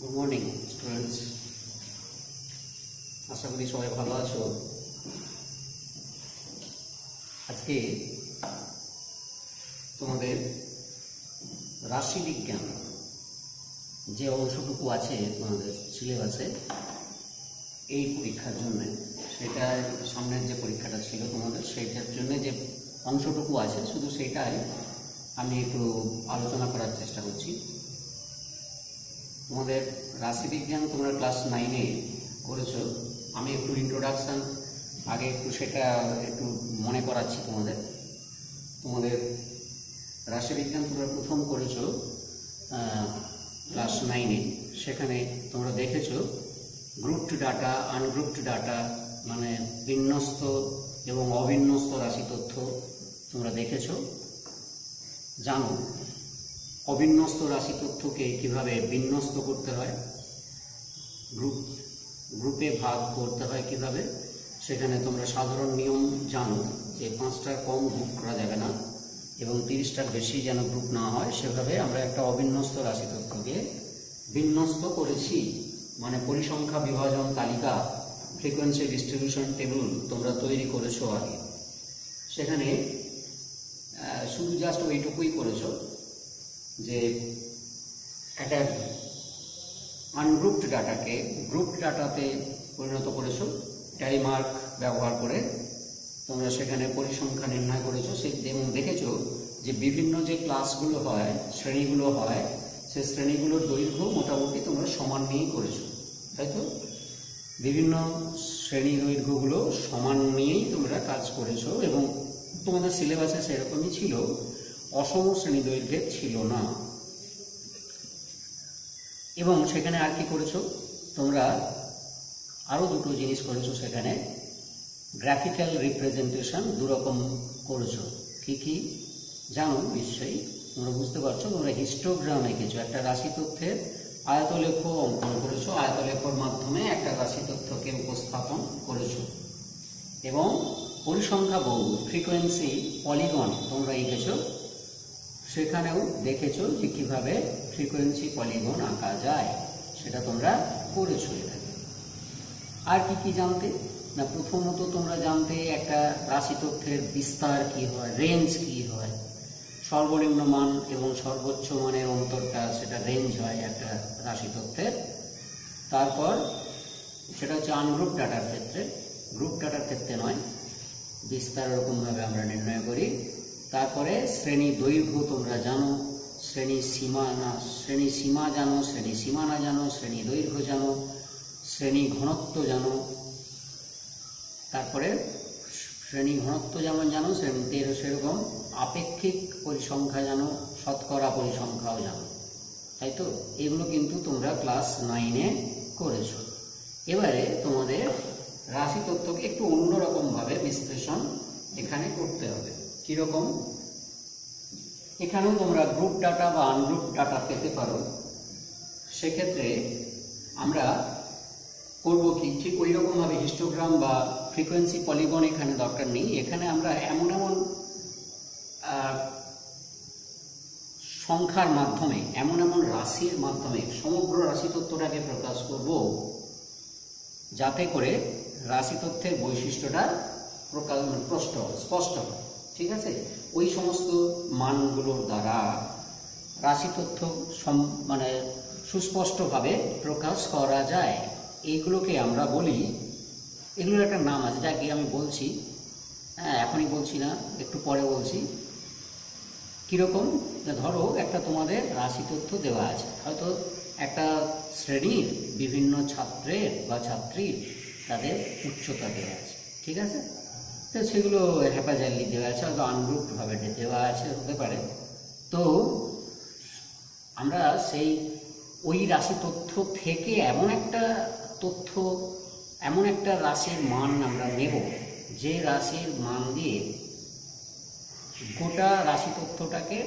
Good morning students, आशा करी सबाई भालो आछो। आज के तुम्हारे राशि विज्ञान जे अंशटुकु आछे तुम्हारे सिलेबासे এই পরীক্ষার জন্য সেটা সামনের যে পরীক্ষাটা ছিল তোমাদের সেইটার জন্য যে অংশটুকু আছে শুধু সেটাই আমি একটু আলোচনা করার চেষ্টা করছি। তোমাদের রাশিবিজ্ঞান তোমরা ক্লাস 9 এ করেছো, আমি একটু ইন্ট্রোডাকশন আগে একটু সেটা একটু মনে করাচ্ছি তোমাদের। তোমাদের রাশিবিজ্ঞান তোমরা প্রথম করেছো ক্লাস 9 এ, সেখানে তোমরা দেখেছো গ্রুপড ডাটা, আনগ্রুপড ডাটা মানে বিন্যস্ত এবং অবিন্যস্ত রাশি তথ্য তোমরা দেখেছো। জানো অবিন্যস্ত রাশি তথ্যকে কিভাবে বিন্যস্ত করতে হয়, গ্রুপে ভাগ করতে হয় কিভাবে, সেখানে তোমরা সাধারণ নিয়ম জানো যে 5টার কম গ্রুপ করা যাবে না এবং 30টার বেশি যেন গ্রুপ না হয়। সেভাবে আমরা একটা অবিন্যস্ত রাশি তথ্যকে বিন্যস্ত করেছি, মানে পরিসংখ্যা বিভাজন তালিকা, ফ্রিকোয়েন্সি ডিস্ট্রিবিউশন টেবিল তোমরা তৈরি করেছো আগে। সেখানে শুধু জাস্ট ওইটুকুই করেছো যে একটা আনগ্রুপড ডাটাকে গ্রুপড ডাটাতে পরিণত করেছো, টাইমার্ক ব্যবহার করে তোমরা সেখানে পরিসংখ্যা নির্ণয় করেছো। এবং দেখেছো যে বিভিন্ন যে ক্লাসগুলো হয়, শ্রেণীগুলো হয়, সেই শ্রেণীগুলোর দৈর্ঘ্য মোটামুটি তোমরা সমান নিয়েই করেছো, তাই তো? বিভিন্ন শ্রেণী দৈর্ঘ্যগুলো সমান নিয়েই তোমরা কাজ করেছো এবং তোমাদের সিলেবাসে সেরকমই ছিল, অসম শ্রেণী দৈর্ঘ্যের ছিল না। এবং সেখানে আর কি করেছো তোমরা, আরও দুটো জিনিস করেছো সেখানে। গ্রাফিক্যাল রিপ্রেজেন্টেশন দুরকম করেছো। কি কি জানো নিশ্চয়ই, তোমরা বুঝতে পারছো। তোমরা হিস্টোগ্রাম এঁকেছো, একটা রাশি তথ্যের আয়তলেখ অঙ্কন করেছো, আয়তলেখর মাধ্যমে একটা রাশি তথ্যকে উপস্থাপন করেছো। এবং পরিসংখ্যা বহু ফ্রিকোয়েন্সি পলিগন তোমরা এঁকেছো, সেখানেও দেখেছো যে কীভাবে ফ্রিকোয়েন্সি পলিগন আঁকা যায়, সেটা তোমরা করেছো। এটাকে আর কি কি জানতে না, প্রথমত তোমরা জানতে একটা রাশি তথ্যের বিস্তার কি হয়, রেঞ্জ কি হয়, সর্বনিম্ন মান এবং সর্বোচ্চ মানের অন্তরটা সেটা রেঞ্জ হয় একটা রাশি তথ্যের। তারপর সেটা হচ্ছে আনগ্রুপ ডাটার ক্ষেত্রে, গ্রুপ ডাটার ক্ষেত্রে নয়, বিস্তার এরকমভাবে আমরা নির্ণয় করি। তারপরে শ্রেণী দৈর্ঘ্য তোমরা জানো, শ্রেণী সীমা জানো, শ্রেণী সীমানা জানো, শ্রেণী দৈর্ঘ্য জানো, শ্রেণী ঘনত্ব জানো। তারপরে শ্রেণী ঘনত্ব যেমন জানো, শ্রেণীতে সেরকম আপেক্ষিক পরিসংখ্যা জানো, শতকরা পরিসংখ্যাও জানো, তাই তো? এগুলো কিন্তু তোমরা ক্লাস 9 এ করেছো। এবারে তোমাদের রাশি তথ্যকে একটু অন্যরকমভাবে বিশ্লেষণ এখানে করতে হবে। কীরকম? এখানেও তোমরা গ্রুপ ডাটা বা আনগ্রুপ ডাটা পেতে পারো। সেক্ষেত্রে আমরা করবো কি, ঠিক ওই রকমভাবে হিস্টোগ্রাম বা ফ্রিকোয়েন্সি পলিগন এখানে দরকার নেই। এখানে আমরা এমন এমন সংখ্যার মাধ্যমে, এমন এমন রাশির মাধ্যমে সমগ্র রাশি তথ্যটাকে প্রকাশ করব যাতে করে রাশি তথ্যের বৈশিষ্ট্যটা স্পষ্ট হয়। ঠিক আছে? ওই সমস্ত মানগুলোর দ্বারা রাশি তথ্য মানে সুস্পষ্টভাবে প্রকাশ করা যায়। এইগুলোকে আমরা বলি, এগুলোর একটা নাম আছে যাকে আমি বলছি, এখনই বলছি না, একটু পরে বলছি। কীরকম? ধরো একটা তোমাদের রাশি তথ্য দেওয়া আছে, হয়তো একটা শ্রেণীর বিভিন্ন ছাত্রের বা ছাত্রীর তাদের উচ্চতা দেওয়া আছে, ঠিক আছে? তো সেগুলো হ্যাপাজাইলি দেওয়া আছে, হয়তো আনগ্রুপভাবে দেওয়া আছে, হতে পারে। তো আমরা ওই রাশি তথ্য থেকে এমন একটা রাশির মান আমরা নেব যে রাশির মান দিয়ে গোটা রাশি তথ্যটাকে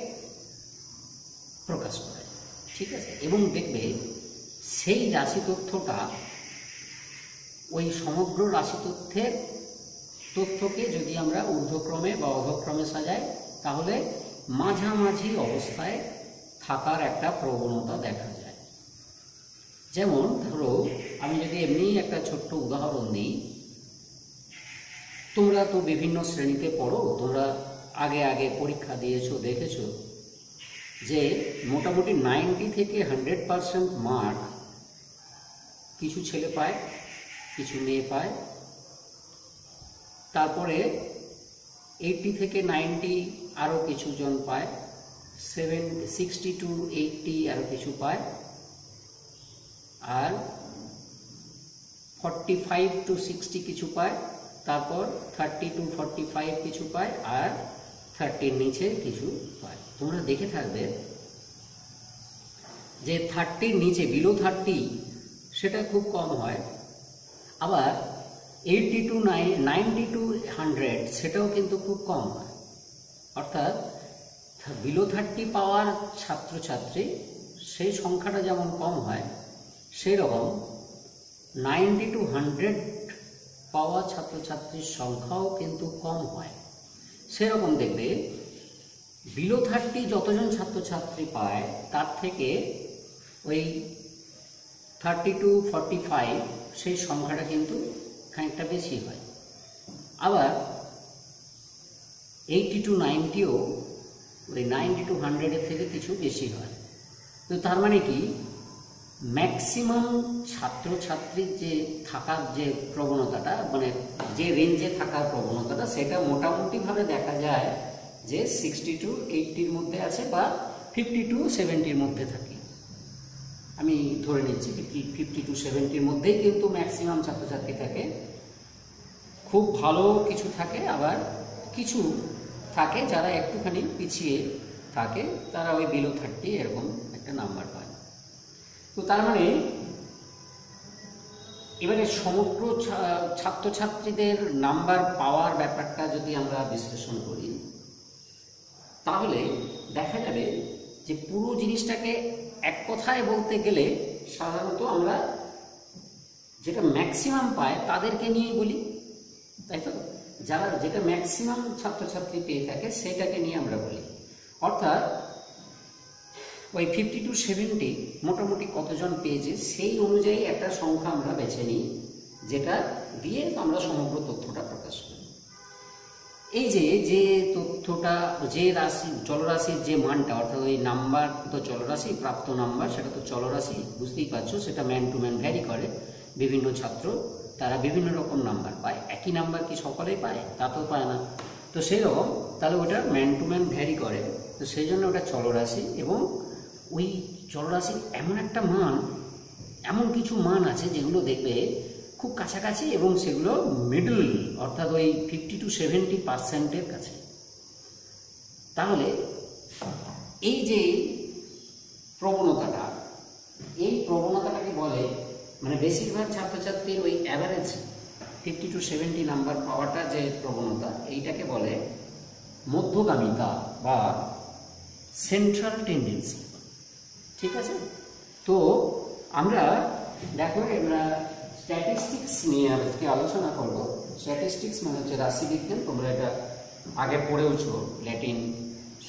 প্রকাশ করে, ঠিক আছে? এবং দেখবে সেই রাশি তথ্যটা ওই সমগ্র রাশি তথ্যকে যদি আমরা ঊর্ধ্বক্রমে বা অধক্রমে সাজাই, তাহলে মাঝামাঝি অবস্থায় থাকার একটা প্রবণতা দেখা যায়। যেমন ধরো আমি যদি এমনি একটা ছোট্ট উদাহরণ দিই, তোমরা তো বিভিন্ন শ্রেণীতে পড়ো, তোমরা আগে আগে পরীক্ষা দিয়েছো, দেখেছো যে মোটামুটি 90 থেকে 100% মার্ক কিছু ছেলে পায়, কিছু মেয়ে পায়। তারপরে 80 থেকে 90 আরও কিছু জন পায়, 60 to 80 আরও কিছু পায়, আর 45 to 60 কিছু পায়, তারপর 30 to 45 কিছু পায়, আর 30-র নিচে কিছু পায়। তোমরা দেখে থাকবে যে 30-র নিচে, বিলো 30 সেটা খুব কম হয়, আবার 80 to 90 to 100 সেটাও কিন্তু খুব কম হয়। অর্থাৎ বিলো 30 পাওয়ার ছাত্রছাত্রী সেই সংখ্যাটা যেমন কম হয়, সেই রকম 90 to 100 পাওয়া ছাত্রছাত্রীর সংখ্যাও কিন্তু কম হয়। সেরকম দেখবে বিলো 30 যতজন ছাত্রছাত্রী পায় তার থেকে ওই 30 to 45 সেই সংখ্যাটা কিন্তু খানিকটা বেশি হয়। আবার 80 to 90ও ওই 90 to 100-এর থেকে কিছু বেশি হয়। তো তার মানে কি, ম্যাক্সিমাম ছাত্রছাত্রীর যে থাকার যে প্রবণতাটা, মানে যে রেঞ্জে থাকার প্রবণতাটা, সেটা মোটামুটিভাবে দেখা যায় যে 60 to 80-র মধ্যে আছে বা 50 to 70-র মধ্যে থাকে। আমি ধরে নিচ্ছি যে 50 to 70-র মধ্যেই কিন্তু ম্যাক্সিমাম ছাত্রছাত্রী থাকে। খুব ভালো কিছু থাকে, আবার কিছু থাকে যারা একটুখানি পিছিয়ে থাকে, তারা ওই বিলো 30 এরকম একটা নাম্বার পায়। তো তার মানে এবারে সমগ্র ছাত্রছাত্রীদের নাম্বার পাওয়ার ব্যাপারটা যদি আমরা বিশ্লেষণ করি, তাহলে দেখা যাবে যে পুরো জিনিসটাকে এক কথায় বলতে গেলে সাধারণত আমরা যেটা ম্যাক্সিমাম পায় তাদেরকে নিয়ে বলি, তাই তো? যারা যেটা ম্যাক্সিমাম ছাত্রছাত্রী পেয়ে থাকে সেটাকে নিয়ে আমরা বলি। অর্থাৎ ওই 50 to 70 মোটামুটি কতজন পেয়েছে সেই অনুযায়ী একটা সংখ্যা আমরা বেছে নিই, যেটা দিয়ে আমরা সমগ্র তথ্যটা প্রকাশ করি। এই যে তথ্যটা, যে রাশি, চলরাশির যে মানটা, অর্থাৎ ওই নাম্বার তো চলরাশি, প্রাপ্ত নাম্বার সেটা তো চলরাশি, বুঝতেই পারছো, সেটা ম্যান টু ম্যান ভ্যারি করে। বিভিন্ন ছাত্র তারা বিভিন্ন রকম নাম্বার পায়, একই নাম্বার কি সকলেই পায়? তা তো পায় না। তো সেই রকম তাহলে ওটা ম্যান টু ম্যান ভ্যারি করে, তো সেই জন্য ওটা চলরাশি। এবং ওই চলরাশির এমন একটা মান, এমন কিছু মান আছে যেগুলো দেখবে খুব কাছাকাছি এবং সেগুলো মিডল, অর্থাৎ ওই 50 to 70%-এর কাছে। তাহলে এই যে প্রবণতাটা, এই প্রবণতাটাকে বলে, মানে বেশিরভাগ ছাত্রছাত্রীর ওই অ্যাভারেজ 50 to 70 নাম্বার পাওয়াটা যে প্রবণতা, এইটাকে বলে মধ্যগামিতা বা সেন্ট্রাল টেন্ডেন্সি। ঠিক আছে? তো আমরা দেখো, আমরা স্ট্যাটিস্টিক্স নিয়ে আজকে আলোচনা করব। স্ট্যাটিস্টিক্স মানে হচ্ছে রাশিবিজ্ঞান। তোমরা এটা আগে পড়েওছো, ল্যাটিন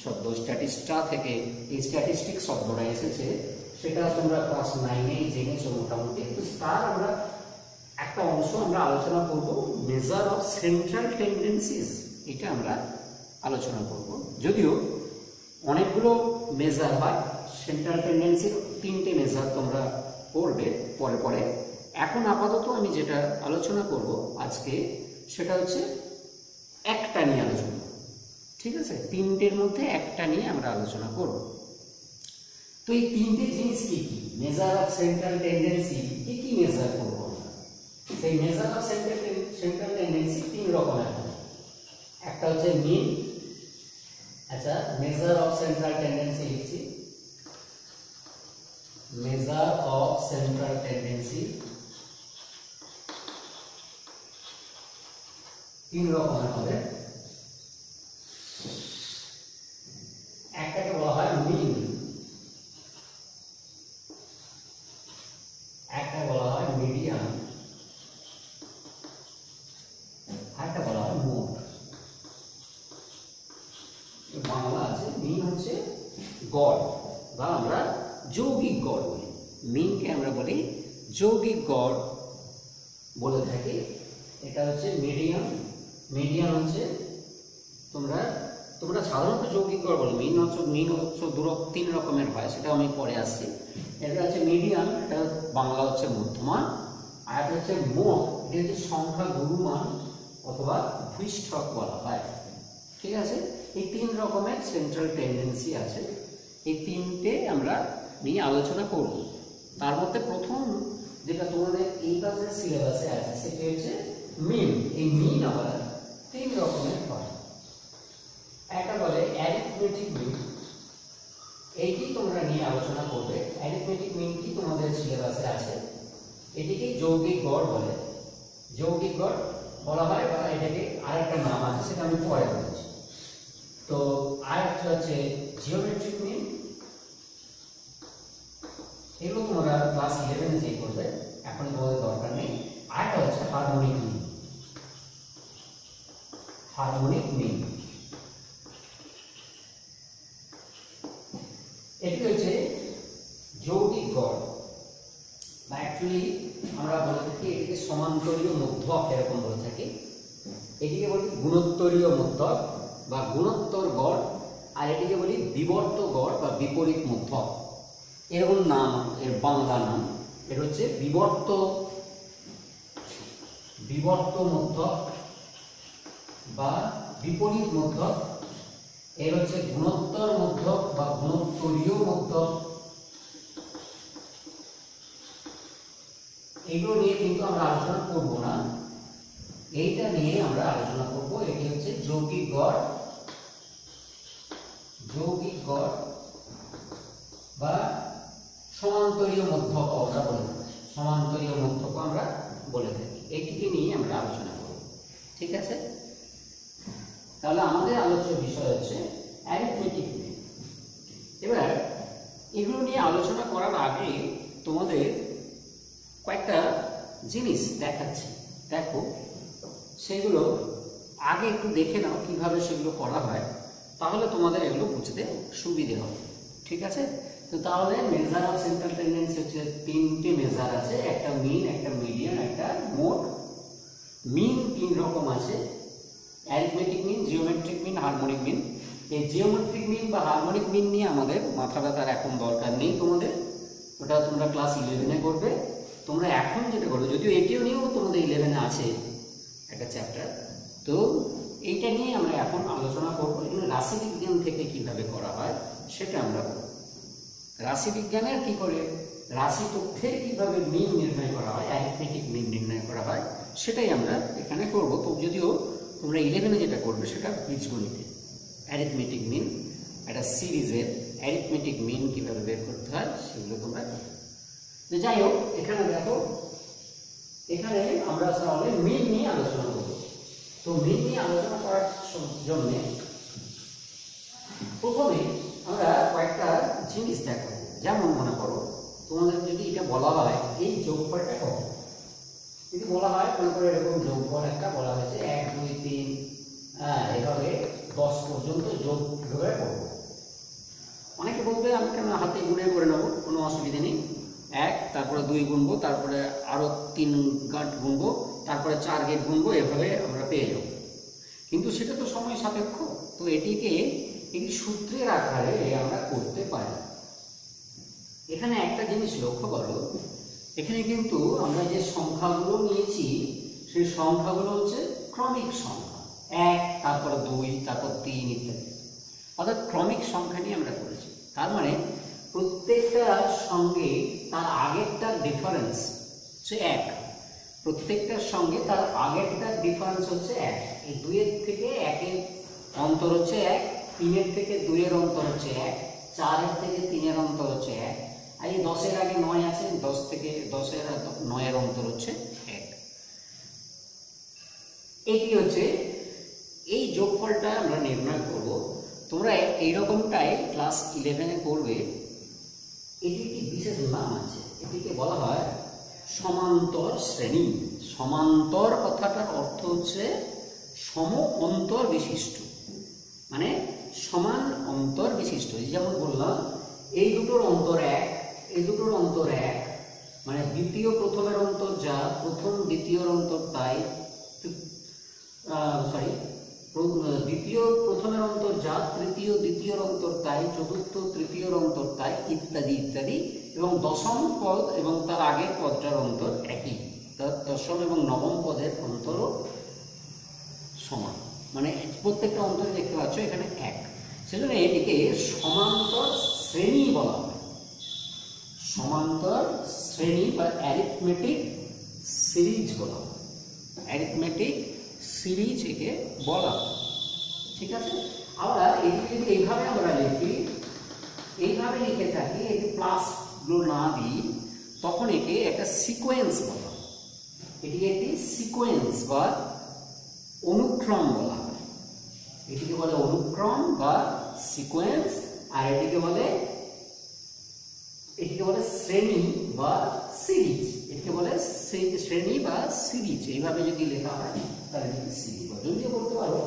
শব্দ স্ট্যাটিস্টা থেকে এই স্ট্যাটিস্টিক্স শব্দটা এসেছে, সেটা তোমরা ক্লাস 9-এ জেনেছো মোটামুটি। তো তার আমরা একটা অংশ আমরা আলোচনা করব, মেজার অফ সেন্ট্রাল টেন্ডেন্সিস, এটা আমরা আলোচনা করব। যদিও অনেকগুলো মেজার হয়, সেন্ট্রাল টেন্ডেন্সির 3টে মেজার তোমরা পড়বে পরে পরে। এখন আপাতত আমি যেটা আলোচনা করব আজকে, সেটা হচ্ছে একটা নিয়ে আলোচনা। ঠিক আছে? 3টের মধ্যে একটা নিয়ে আমরা আলোচনা করব। তো এই 3টে জিনিস কি কি? মেজার অফ সেন্ট্রাল টেন্ডেন্সি কি কি মেজার করব আমরা? সেই মেজার অফ সেন্ট্রাল টেন্ডেন্সি 3 রকমের হয়। একটা হচ্ছে মিন। আচ্ছা, মেজার অফ সেন্ট্রাল টেন্ডেন্সি লিখছি, মেজার অফ সেন্ট্রাল টেন্ডেন্সি 3 রকমের হবে। একটাকে বলা হয় মিন, একটা বলা হয় মিডিয়ান, আরেকটা বলা হয় মোড। বাংলা আছে, মিন হচ্ছে গড় বা আমরা যৌগিক গড় বলি, মিনকে আমরা বলি যৌগিক গড় বলে থাকি। এটা হচ্ছে মিডিয়ান। মিডিয়ান হচ্ছে তোমরা সাধারণত যৌগিক গড় বলো, মিন হচ্ছে তিন রকমের হয়, সেটা আমি পরে আসছি। এটা হচ্ছে মিডিয়ান, এটা বাংলা হচ্ছে মধ্যমান, আর এটা হচ্ছে মোট, এটা হচ্ছে সংখ্যা গুরুমান অথবা ভূইষ্ঠক বলা হয়। ঠিক আছে, এই তিন রকমের সেন্ট্রাল টেন্ডেন্সি আছে, এই তিনটে আমরা নিয়ে আলোচনা করব। তার মধ্যে প্রথম যেটা তোমাদের এই ক্লাসের সিলেবাসে আছে সেটা হচ্ছে মিন। এই মিন আবার তিন রকমের হয়। একটা বলে অ্যারিথমেটিক মিন, এইটি তোমরা নিয়ে আলোচনা করবে। অ্যারিথমেটিক মিন কি তোমাদের সিলেবাসে আছে। এটিকে যৌগিক গড় বলে, যৌগিক গড় বলা হয়, বা এটাকে আরেকটা নাম আছে সেটা আমি পরে বলছি। তো আরেকটা হচ্ছে জিওমেট্রিক মিন, এগুলো তোমরা ক্লাস 11 চেক করবে, এখন তোমাদের দরকার নেই। আরেকটা হচ্ছে হারমোনিক মিন। হারমোনিক মিন এটি হচ্ছে যৌগিক গড়, বা অ্যাকচুয়ালি আমরা বলে থাকি এটিকে সমান্তরীয় মধ্যক, এরকম বলে থাকি। এটিকে বলি গুণোত্তরীয় মধ্যক বা গুণোত্তর গড়, আর এটিকে বলি বিবর্ত গড় বা বিপরীত মধ্যক, এরকম নাম এর বাংলা নাম। এর হচ্ছে বিবর্ত মধ্যক বা বিপরীত মধ্যক, এর হচ্ছে গুণোত্তর মধ্যক বা গুণোত্তরীয় মধ্যক। এগুলো নিয়ে কিন্তু আমরা আলোচনা করব না, এইটা নিয়ে আমরা আলোচনা করব। এটি হচ্ছে যৌগিক গড়, যৌগিক গড় বা সমান্তরীয় মধ্যক আমরা বলে থাকি, সমান্তরীয় মধ্যক আমরা বলে থাকি। এটিকে নিয়ে আমরা আলোচনা করব। ঠিক আছে, তাহলে আমাদের আলোচ্য বিষয় হচ্ছে অ্যারিথমেটিক মিন। এবার এগুলো নিয়ে আলোচনা করার আগে তোমাদের কয়েকটা জিনিস দেখাচ্ছি, দেখো সেগুলো আগে একটু দেখে নাও কিভাবে সেগুলো করা হয়, তাহলে তোমাদের এগুলো বুঝতে সুবিধে হবে। ঠিক আছে, তো তাহলে মেজার অফ সেন্ট্রাল টেন্ডেন্সি হচ্ছে তিনটে মেজার আছে, একটা মিন, একটা মিডিয়ান, একটা মোড। মিন তিন রকম আছে, arithmetic mean, geometric mean, harmonic mean. এই জিওমেট্রিক মিন বা হারমোনিক মিন নিয়ে আমাদের মাথা ব্যথার এখন দরকার নেই তোমাদের, ওটা তোমরা ক্লাস 11-এ করবে। তোমরা এখন যেটা করবে, যদিও এটিও নিয়েও তোমাদের 11-এ আছে একটা চ্যাপ্টার, তো এইটা নিয়ে আমরা এখন আলোচনা করবো। এখানে রাশিবিজ্ঞান থেকে কিভাবে করা হয় সেটা আমরা করব। রাশিবিজ্ঞানের কি করে রাশি তথ্যের কিভাবে মিন নির্ণয় করা হয়, অ্যারিথমেটিক মিন নির্ণয় করা হয়, সেটাই আমরা এখানে করব। তো যদিও তোমরা 11-এ যেটা করবে সেটা বীজগণিতে অ্যারিথমেটিক মিন, একটা সিরিজের অ্যারিথমেটিক মিন কিভাবে বের করতে হয় সেগুলো তোমরা। যাই হোক, এখানে দেখো, এখানে আমরা তাহলে মিন নিয়ে আলোচনা করব। তো মিন নিয়ে আলোচনা করার জন্য প্রথমে আমরা কয়েকটা জিনিস দেখাবো। যেমন মনে করো তোমাদের যদি এটা বলা হয় এই যোগফলটা কত, যদি বলা হয় মনে করো এরকম যোগফল একটা বলা হয়েছে 1 2 3 এভাবে 10 পর্যন্ত যোগ করে করবো। অনেকে বলবে আমি কেন হাতে গুণে করে নেবো, কোনো অসুবিধা নেই। 1, তারপরে 2 গুনবো, তারপরে আরো 3 গাঁট গুনবো, তারপরে 4 গেট গুনবো, এভাবে আমরা পেয়ে যাবো। কিন্তু সেটা তো সময় সাপেক্ষ, তো এটিকে একটি সূত্রের আকারে আমরা করতে পারি। এখানে একটা জিনিস লক্ষ্য করো, এখানে কিন্তু আমরা যে সংখ্যাগুলো নিয়েছি সেই সংখ্যাগুলো হচ্ছে ক্রমিক সংখ্যা, 1, তারপর 2, তারপর 3 ইত্যাদি, অর্থাৎ ক্রমিক সংখ্যা নিয়ে আমরা করেছি। তার মানে প্রত্যেকটার সঙ্গে তার আগেরটার ডিফারেন্স হচ্ছে 1, প্রত্যেকটার সঙ্গে তার আগেরটার ডিফারেন্স হচ্ছে 1। এই 2-এর থেকে 1-এর অন্তর হচ্ছে 1, 3-এর থেকে 2-এর অন্তর হচ্ছে 1, 4-এর থেকে 3-এর অন্তর হচ্ছে 1, আর এই 10-এর আগে 9 আছে, 10 থেকে 10-এর 9-এর অন্তর হচ্ছে 1। এটি হচ্ছে এই যোগফলটা আমরা নির্ণয় করব। তোমরা এইরকমটাই ক্লাস 11-এ করবে। এটি একটি বিশেষ নাম আছে, এটিকে বলা হয় সমান্তর শ্রেণী। সমান্তর কথাটার অর্থ হচ্ছে সম অন্তর বিশিষ্ট, মানে সমান অন্তর বিশিষ্ট। যেমন বললাম এই দুটোর অন্তর 1, এই দুটোর অন্তর 1, মানে দ্বিতীয় প্রথমের অন্তর যা, প্রথম দ্বিতীয়র অন্তর তাই, দ্বিতীয় প্রথমের অন্তর যা, তৃতীয় দ্বিতীয়র অন্তর তাই, চতুর্থ তৃতীয়র অন্তর তাই, ইত্যাদি ইত্যাদি। এবং দশম পদ এবং তার আগের পদটার অন্তর একই, তার দশম এবং নবম পদের অন্তরও সমান, মানে প্রত্যেকটা অন্তরে দেখতে পাচ্ছ এখানে এক। সেজন্য এটিকে সমান্তর শ্রেণী বলা হয়। সমান্তর শ্রেণী বা অ্যারিথমেটিক সিরিজ বলা হয়। অ্যারিথমেটিক সিরিজ একে বলা হয়। ঠিক আছে, আমরা এটিকে যদি এইভাবে আমরা লিখি, এইভাবে লিখে থাকি, এটি প্লাসগুলো না দিই, তখন একে একটা সিকোয়েন্স বলা হয়। এটিকে একটি সিকোয়েন্স বা অনুক্রম বলা হয়। এটিকে বলে অনুক্রম বা সিকোয়েন্স, আর এটিকে বলে শ্রেণী বা সিরিজ। এটিকে বলে শ্রেণী বা সিরিজ। এইভাবে যদি লেখা হয় তাহলে এটিকে সিরিজ বলে। যদিও বলতে পারো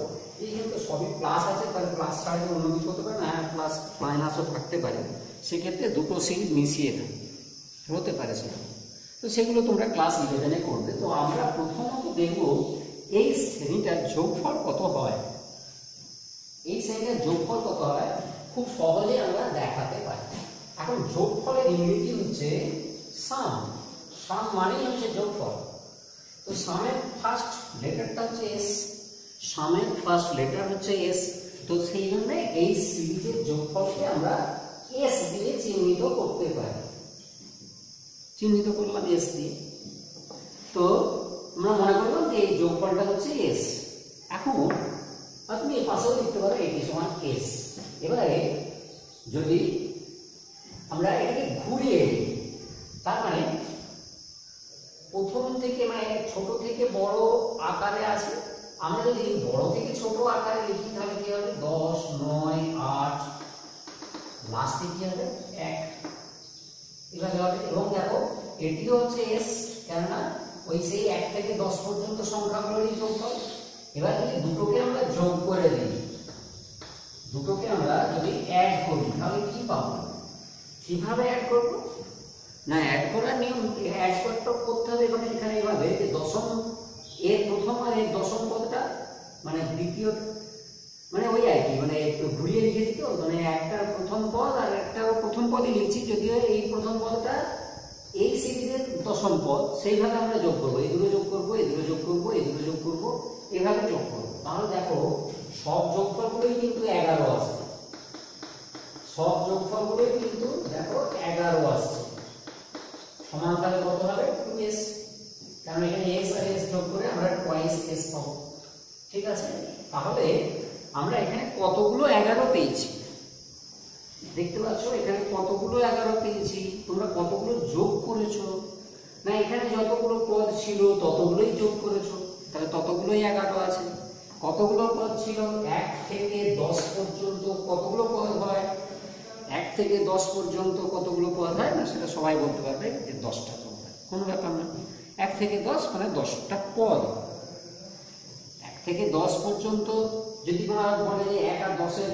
এইখানে তো সবই প্লাস আছে, তাহলে প্লাস ছাড়া অন্য কিছু হতে পারে না, প্লাস মাইনাসও থাকতে পারে, সেক্ষেত্রে দুটো সিরিজ মিশিয়ে হতে পারে সেটা। তো সেগুলো তোমরা ক্লাস 11-এ করবে। তো আমরা প্রথমত দেখব এই শ্রেণীটার যোগফল কত হয়। এই শ্রেণীটার যোগফল কত হয় খুব সহজে আমরা দেখাতে পারি। এখন যোগফলের ইংরেজি হচ্ছে সাম। সাম মানেই হচ্ছে যোগফল। তো সামের ফার্স্ট লেটারটা হচ্ছে এস। সামের ফার্স্ট লেটার হচ্ছে এস। তো সেই জন্য এই সিরিজের যোগফলকে আমরা এস দিয়ে চিহ্নিত করতে পারি। চিহ্নিত করলাম এস দিয়ে। তো আমরা মনে করলাম যে এই যোগফলটা হচ্ছে এস। এখন তুমি এই পাশেও লিখতে পারো এটি সমান এস। এবারে যদি আমরা এটাকে ঘুরিয়ে দিই, তার মানে প্রথম থেকে মানে ছোট থেকে বড় আকারে আছে, আমরা যদি বড় থেকে ছোট আকারে লিখি তাহলে কি হবে 10, 9, 8, লাস্টে কি হবে 1, এভাবে হবে। এবং দেখো এটিও হচ্ছে এস, কেননা ওই সেই 1 থেকে 10 পর্যন্ত সংখ্যাগুলোরই যোগফল। এবার যদি দুটোকে আমরা যোগ করে দিই, দুটোকে আমরা যদি অ্যাড করি তাহলে কি পাবো? কিভাবে অ্যাড করব না, অ্যাড করার নিয়ম, অ্যাড করতে হবে মানে এখানে এইভাবে যে দশম এর প্রথম আর এর দশম পদটা মানে দ্বিতীয়, মানে ওই আর কি, মানে ঘুরিয়ে লিখেছি তো, মানে একটা প্রথম পদ আর একটা প্রথম পদই লিখছি, যদিও এই প্রথম পদটা এই সিরিজের দশম পদ, সেইভাবে আমরা যোগ করবো। এই দুটো যোগ করবো, এই দুটো যোগ করবো, এই দুটো যোগ করবো, এইভাবে যোগ করবো। তাহলে দেখো সব যোগফলগুলোই কিন্তু 11 আসছে। সব যোগফলগুলোই কিন্তু দেখো 11 আসছে। সমান তাহলে কত হবে 2s, কারণ এখানে s আর s যোগ করে আমরা টুয়াইস s পাবো। ঠিক আছে, তাহলে আমরা এখানে কতগুলো 11 পেয়েছি দেখতে পাচ্ছ। এখানে কতগুলো 11 পেয়েছি, তোমরা কতগুলো যোগ করেছো না, এখানে যতগুলো পদ ছিল ততগুলোই যোগ করেছো, তাহলে ততগুলোই 11 আছে। কতগুলো পদ ছিল 1 থেকে 10 পর্যন্ত কতগুলো পদ হয়? 1 থেকে 10 পর্যন্ত কতগুলো পদ হয় না, সেটা সবাই বলতে পারবে যে 10টা পদ হয়, কোনো ব্যাপার না। 1 থেকে 10 মানে 10টা পদ। 1 থেকে 10 পর্যন্ত যদি বলে যে 1 আর 10-এর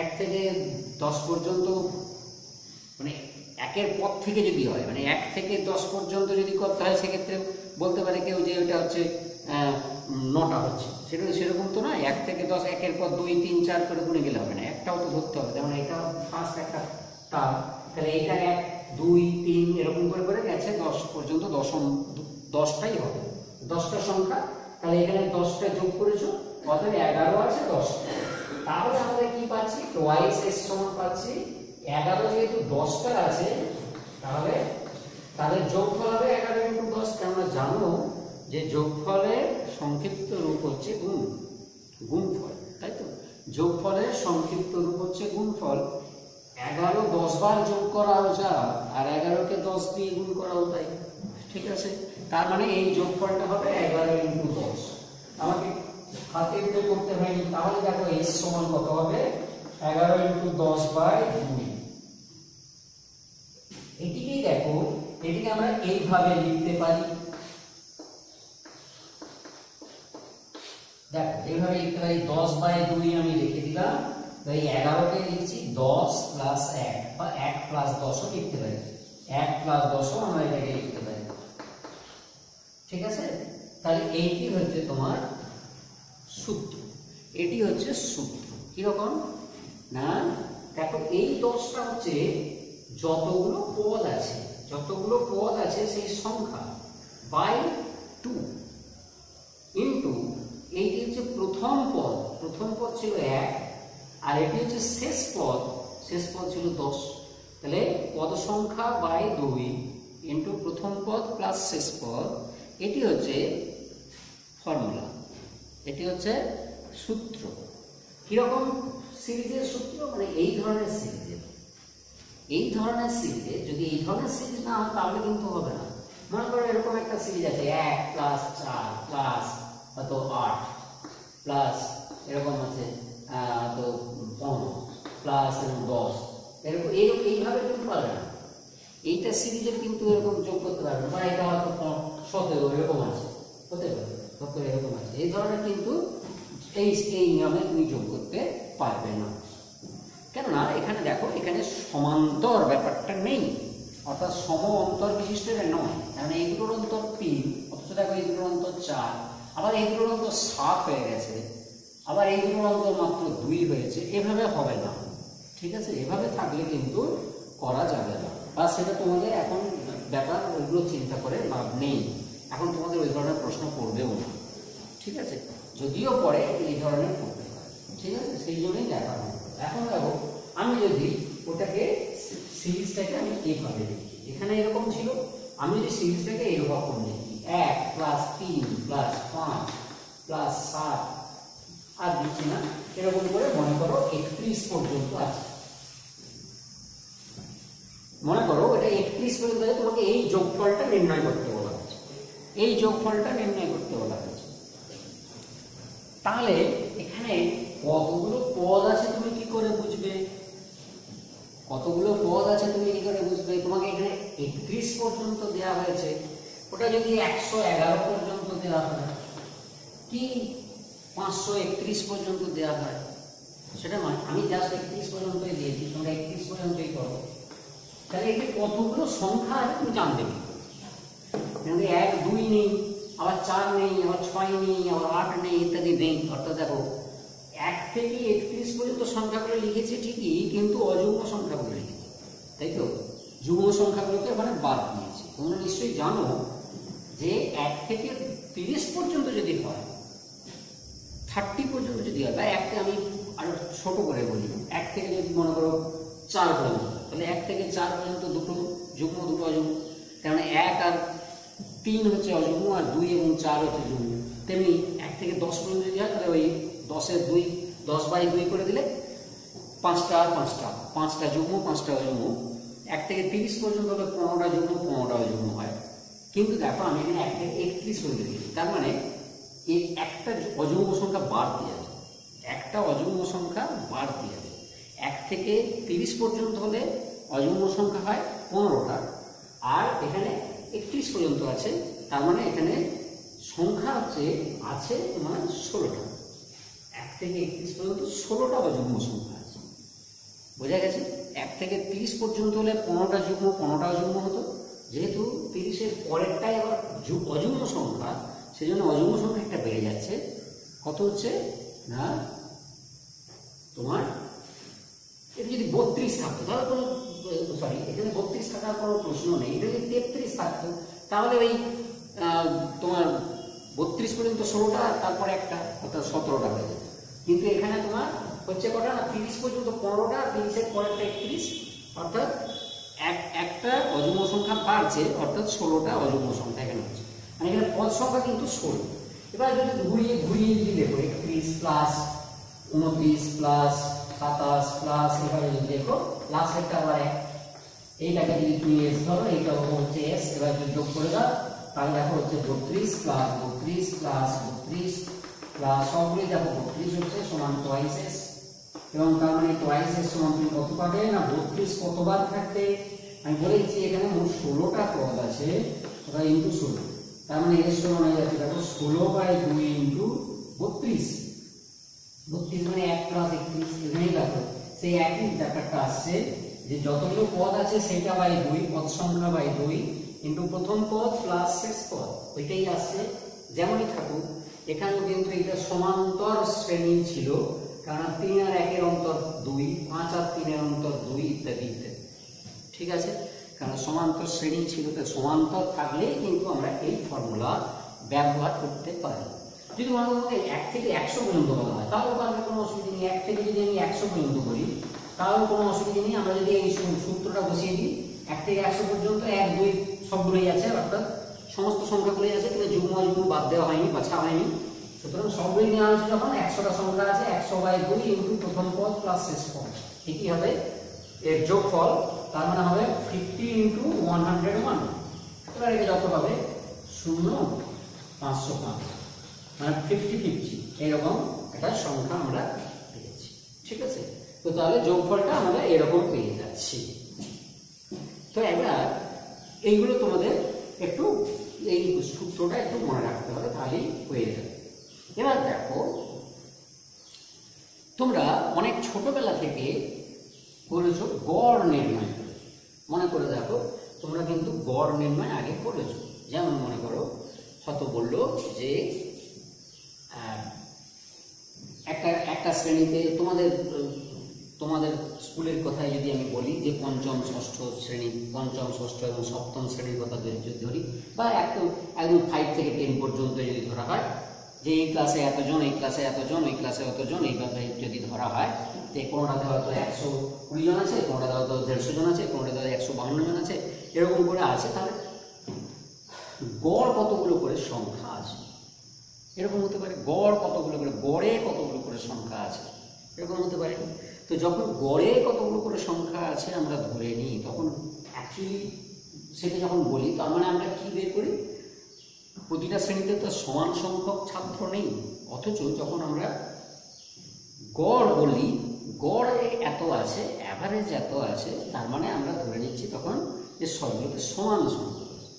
1 থেকে 10 পর্যন্ত মানে 1-এর পদ থেকে যদি হয়, মানে 1 থেকে 10 পর্যন্ত যদি করতে হয়, সেক্ষেত্রে বলতে পারে কেউ যে ওটা হচ্ছে 9টা হচ্ছে। সেটা সেরকম তো না। 1 থেকে 10 1-এর পর 2, 3, 4 করে গুণে গেলে হবে না, একটাও তো ধরতে হবে। যেমন এটা ফার্স্ট একটা টার্ম, তাহলে এটা 1, 2, 3 এরকম করে করে গেছে 10 পর্যন্ত, দশম 10টাই হবে, 10টা সংখ্যা। তাহলে এখানে 10টা যোগ করেছো, অতএব 11 আছে 10। তাহলে আমরা কি পাচ্ছি? টুয়াইস s সমান পাচ্ছি 11। যেহেতু 10টা আছে, তাহলে তাদের যোগফল হবে 11 × 10। তোমরা জানো যে যোগফলের সংক্ষিপ্ত রূপ হচ্ছে গুণফল, তাই তো? যোগফলের সংক্ষিপ্ত রূপ হচ্ছে গুণফল। 11 10 বার যোগ করাও যায়, আর 11কে 10 দিয়ে গুণ করাও তাই। ঠিক আছে, তার মানে এই যোগফলটা হবে 11 × 10। আমাকে হাতে উঠে করতে হয়নি। তাহলে দেখো s সমান কত হবে? 11 × 10/2। এটিকেই দেখো, এটিকে আমরা এইভাবে লিখতে পারি। দেখো এইভাবে লিখতে পারি, 10/2 আমি লিখে দিলাম। তো এই 11কে লিখছি 10 + 1 বা 1 + 10ও লিখতে পারি। 1 প্লাস 10ও আমরা এটাকে লিখতে পারি, ঠিক আছে। তাহলে এইটি হচ্ছে তোমার সূত্র, এটি হচ্ছে সূত্র। কিরকম না, দেখো এই 10টা হচ্ছে যতগুলো পদ আছে সেই সংখ্যা বাই 2 ইন্টু এইটি হচ্ছে প্রথম পদ ছিল 1, আর এটি হচ্ছে শেষ পদ ছিল 10। তাহলে পদ সংখ্যা বাই 2 ইন্টু প্রথম পদ প্লাস শেষ পদ, এটি হচ্ছে ফর্মুলা, এটি হচ্ছে সূত্র। কিরকম সিরিজের সূত্র, মানে এই ধরনের সিরিজে যদি এই ধরনের সিরিজ না হয় তাহলে কিন্তু হবে না। মনে করো এরকম একটা সিরিজ আছে 1 প্লাস 4 প্লাস হয়তো 8 প্লাস এরকম আছে তো 15 প্লাস 10, এরকম এইভাবে কিন্তু পারবে না। এইটা সিরিজের কিন্তু এরকম যোগ করতে পারবে না, বা এটা হয়তো 17 এরকম আছে, হতে পারে 17 এরকম আছে। এই ধরনের কিন্তু এই নিয়মে তুমি যোগ করতে পারবে না। কেননা এখানে দেখো, এখানে সমান্তর ব্যাপারটা নেই, অর্থাৎ সম অন্তর বিশিষ্ট এটা নয়। কারণ এইগুলোর অন্তর 3, অথচ দেখো এইগুলোর অন্তর 4, আবার এইগুলোর অন্তর 7 হয়ে গেছে, আবার এইগুলোর অন্তর মাত্র 2 হয়েছে। এভাবে হবে না, ঠিক আছে। এভাবে থাকলে কিন্তু করা যাবে না, বা সেটা তোমাদের এখন ব্যাপার ওইগুলো চিন্তা করে লাভ নেই। এখন তোমাদের ওই ধরনের প্রশ্ন করবেও না, ঠিক আছে। যদিও পরে এই ধরনের করতে পারে, ঠিক আছে, সেই জন্যই দেখানো। এখন দেখো আমি যদি ওটাকে সিরিজটাকে আমি এইভাবে লিখি, এখানে এরকম ছিল, আমি যদি সিরিজটাকে এরকম লিখি 1 প্লাস 3 প্লাস 5 প্লাস 7 আর দিচ্ছি না, এরকম করে মনে করো 31 পর্যন্ত আছে। মনে করো এটা 31 পর্যন্ত আছে, তোমাকে এই যোগফলটা নির্ণয় করতে বলা হয়েছে, তাহলে এখানে কতগুলো পদ আছে তুমি কি করে বুঝবে? তোমাকে এখানে 31 পর্যন্ত দেওয়া হয়েছে, ওটা যদি 111 পর্যন্ত দেওয়া হয় কি 531 পর্যন্ত দেওয়া হয়, সেটা নয়। আমি জাস্ট 31 পর্যন্তই দিয়েছি, তোমরা 31 পর্যন্তই করো। তাহলে এখানে কতগুলো সংখ্যা আছে তুমি জানতে পারবে। 1 2 নেই, আবার 4 নেই, আবার 6 নেই, আবার 8 নেই, ইত্যাদি নেই। অর্থাৎ দেখো 1 থেকে 31 পর্যন্ত সংখ্যাগুলো লিখেছি ঠিকই, কিন্তু অযুগ্ম সংখ্যাগুলো লিখেছি, তাই তো। যুগ্ম সংখ্যাগুলোকে এখানে বাদ দিয়েছি। তোমরা নিশ্চয়ই জানো যে 1 থেকে 30 পর্যন্ত যদি হয়, 30 পর্যন্ত যদি হয়, বা 1 আমি আরো ছোট করে বলি, 1 থেকে যদি মনে করো 4 পর্যন্ত, তাহলে 1 থেকে 4 পর্যন্ত দুটো যুগ্ম দুটো অযুগ্ম। কারণ 1 আর 3 হচ্ছে অযুগ্ম, আর 2 এবং 4 হচ্ছে যুগ্ম। তেমনি 1 থেকে 10 পর্যন্ত যদি হয়, তাহলে ওই 10/2 করে দিলে 5টা আর 5টা যুগ্ম 5টা অযুগ্ম। 1 থেকে 30 পর্যন্ত হলে 15টা যুগ্ম 15টা অযুগ্ম হয়। কিন্তু দেখো আমি এখানে 1 থেকে 31 পর্যন্ত দিয়েছি, তার মানে এই একটা অযুগ্ম সংখ্যা বাদ দিয়ে আছে, 1 থেকে 30 পর্যন্ত হলে অযুগ্ম সংখ্যা হয় 15টা, আর এখানে 31 পর্যন্ত আছে, তার মানে এখানে সংখ্যা আছে তোমার 16টা। 1 থেকে 31 পর্যন্ত 16টা অযুগ্ম সংখ্যা আছে, বোঝা গেছে। 1 থেকে 30 পর্যন্ত হলে 15টা যুগ্ম 15টা অযুগ্ম হতো, যেহেতু 30-এর পরেরটাই আবার অযুগ্ম সংখ্যা, সেজন্য অযুগ্ম সংখ্যা একটা বেড়ে যাচ্ছে। কত হচ্ছে না, তোমার এটা যদি 32 থাকতো তাহলে কোনো এখানে 32 থাকার কোনো প্রশ্ন নেই। এটা যদি 33 থাকতো তাহলে ওই তোমার 32 পর্যন্ত 16টা, তারপর একটা, অর্থাৎ 17টা হয়ে যেত। কিন্তু এখানে তোমার হচ্ছে কটা না, 30 পর্যন্ত 15টা, 30-এর পরেরটা 31, অর্থাৎ একটা অযুগ্ম সংখ্যা বাড়ছে, অর্থাৎ 16টা অযুগ্ম সংখ্যা এখানে হচ্ছে। মানে এখানে পদ সংখ্যা কিন্তু 16। এবার যদি ঘুরিয়ে যদি দেখো 31 প্লাস 29 প্লাস 27 প্লাস, এবারে যদি দেখো লাস্টেরটা আবার 1, এইটাকে যদি তুমি এস ধরো, এইটা হচ্ছে এস, এবার যদি যোগ করে দাও তাহলে দেখো হচ্ছে 32 প্লাস 32 প্লাস 32 প্লাস সবগুলোই দেখো 32 হচ্ছে সমান টুয়াইস এস, এবং তার মানে টুয়াইস এস সমান তুমি কত পাবে না, 32 কতবার থাকবে আমি বলেছি, এখানে মোট 16টা পদ আছে, ওটা ইন্টু 16, তার মানে এর সমান হয়ে যাচ্ছে দেখো 16/2 ইন্টু 32, 32 মানে 1 প্লাস 31। এখানেই দেখো সেই একই ব্যাপারটা আসছে যে যতগুলো পদ আছে সেটা বাই 2, পদ সংখ্যা বাই 2 ইন্টু প্রথম পদ প্লাস শেষ পদ, ওইটাই আসছে। যেমনই থাকুক এখানেও কিন্তু এটা সমান্তর শ্রেণী ছিল, কারণ 3 আর 1 এর অন্তর 2, 5 আর 3 এর অন্তর 2 ইত্যাদি ইত্যাদি। ঠিক আছে, কারণ সমান্তর শ্রেণী ছিল, তো সমান্তর থাকলেই কিন্তু আমরা এই ফর্মুলা ব্যবহার করতে পারি। যদি আমাকে 1 থেকে 100 পর্যন্ত বলা হয় তাহলে আমাদের কোনো অসুবিধা নেই। 1 থেকে যদি আমি 100 পর্যন্ত বলি তাহলে কোনো অসুবিধা নেই। আমরা যদি এই সূত্রটা বসিয়ে দিই 1 থেকে 100 পর্যন্ত 1 2 সবগুলোই আছে, অর্থাৎ সমস্ত সংখ্যাগুলোই আছে, কিন্তু যুগ্ম অযুগ্ম বাদ দেওয়া হয়নি, বাছা হয়নি। সুতরাং সবগুলোই নেওয়া হয়েছে যখন 100টা সংখ্যা আছে 100/2 ইন্টু প্রথম পদ প্লাস শেষ পদ, ঠিকই হবে এর যোগফল। তার মানে হবে 50 ইন্টু 101। এবার এটা যত হবে 0 505, মানে 50-50 এরকম একটা সংখ্যা আমরা পেয়েছি। ঠিক আছে, তো তাহলে যোগফলটা আমরা এরকম পেয়ে যাচ্ছি। তো এবার এইগুলো তোমাদের একটু এই সূত্রটা একটু মনে রাখতে হবে, তাহলেই হয়ে যাবে। এবার দেখো, তোমরা অনেক ছোটবেলা থেকে করেছো গড় নির্ণয়। মনে করে দেখো, তোমরা কিন্তু গড় নির্ণয় আগে করেছো। যেমন মনে করো হয়তো বললো যে একটা শ্রেণীতে তোমাদের স্কুলের কথাই যদি আমি বলি, যে পঞ্চম ষষ্ঠ এবং সপ্তম শ্রেণীর কথা যদি ধরি, বা একদম 5 থেকে 10 পর্যন্ত যদি ধরা হয়, যে এই ক্লাসে এতজন, এই ক্লাসে এতজন, এই ক্লাসে এতজন, এইভাবে যদি ধরা হয়, যে কোনোটাতে হয়তো 120 জন আছে, কোনোটাতে হয়তো 150 জন আছে, কোনোটাতে 152 জন আছে, এরকম করে আছে, তাহলে গড় কতগুলো করে সংখ্যা আছে এরকম হতে পারে। গড়ে কতগুলো করে সংখ্যা আছে এরকম হতে পারে। তো যখন গড়ে কতগুলো করে সংখ্যা আছে আমরা ধরে নিই, তখন অ্যাকচুয়ালি সেটা যখন বলি, তার মানে আমরা কি বের করি, প্রতিটা শ্রেণীতে তো সমান সংখ্যক ছাত্র নেই, অথচ যখন আমরা গড় বলি, গড়ে এত আছে, অ্যাভারেজ এত আছে, তার মানে আমরা ধরে নিচ্ছি তখন যে সবগুলোতে সমান সংখ্যক আছে।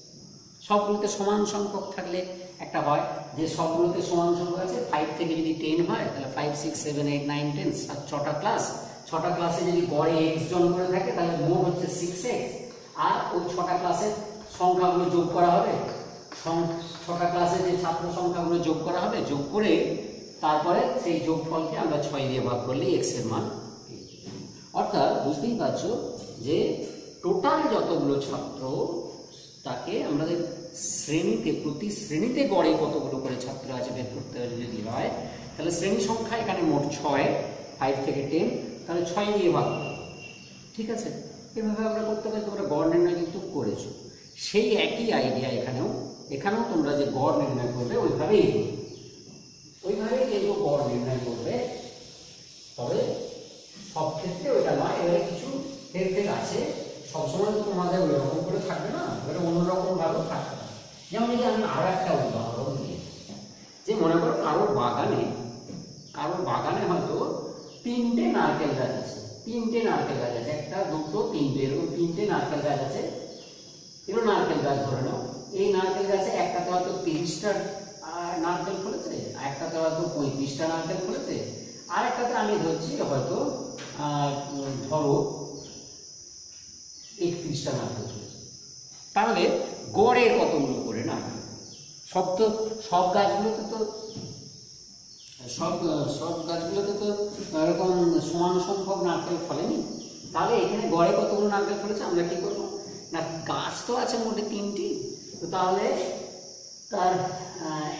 সবগুলোতে সমান সংখ্যক থাকলে একটা হয় যে সবগুলোতে সমান সংখ্যক আছে, 5 থেকে যদি 10 হয় তাহলে 5 6 7 8 9 10, 6টা ক্লাস, 6টা ক্লাসে যদি গড়ে x জন করে থাকে তাহলে মোট হচ্ছে 6x, আর ওই 6টা ক্লাসের সংখ্যাগুলো যোগ করা হবে, 6টা ক্লাসে যে ছাত্র সংখ্যাগুলো যোগ করা হবে, যোগ করে তারপরে সেই যোগফলকে আমরা 6 দিয়ে ভাগ করলে x এর মান। অর্থাৎ বুঝতেই পারছো যে টোটাল যতগুলো ছাত্র, তাকে আমাদের শ্রেণীতে, প্রতি শ্রেণীতে গড়ে কতগুলো করে ছাত্র আছে বের করতে হবে যদি হয়, তাহলে শ্রেণী সংখ্যা এখানে মোট 6, 5 থেকে 10, তাহলে 6 দিয়ে ভাগ। ঠিক আছে, এভাবে আমরা করতে পারি। তোমরা গড় নির্ণয় কিন্তু করেছো, সেই একই আইডিয়া এখানেও তোমরা যে গড় নির্ণয় করবে ওইভাবেই কিন্তু গড় নির্ণয় করবে। তবে সব ক্ষেত্রে ওইটা নয়, এবারে কিছু হেরফের আছে, সবসময় তো তোমাদের ওই রকম করে থাকবে না, এবারে অন্যরকম ভাবেও থাকবে না। যেমন যদি আমি আরো একটা উদাহরণ দিই, যে মনে করো কারোর বাগানে হয়তো 3টে নারকেল গাছ আছে, 1টা 2টো 3টে, এরকম 3টে নারকেল গাছ আছে। এগুলো নারকেল গাছ ধরে নাও, এই নারকেল গাছে একটাতে হয়তো 30টা নারকেল ফলেছে, আর একটাতে হয়তো 35টা নারকেল ফলেছে, আর একটাতে আমি ধরছি হয়তো ধরো 31টা নারকেল ফলেছে। তাহলে গড়ে কতগুলো করে নারকেল? সব গাছগুলোতে তো এরকম সমান সংখ্যক নারকেল ফলেনি। তাহলে এখানে গড়ে কতগুলো নারকেল ফলেছে আমরা কি করবো না, গাছ তো আছে মোটে 3টি, তো তাহলে তার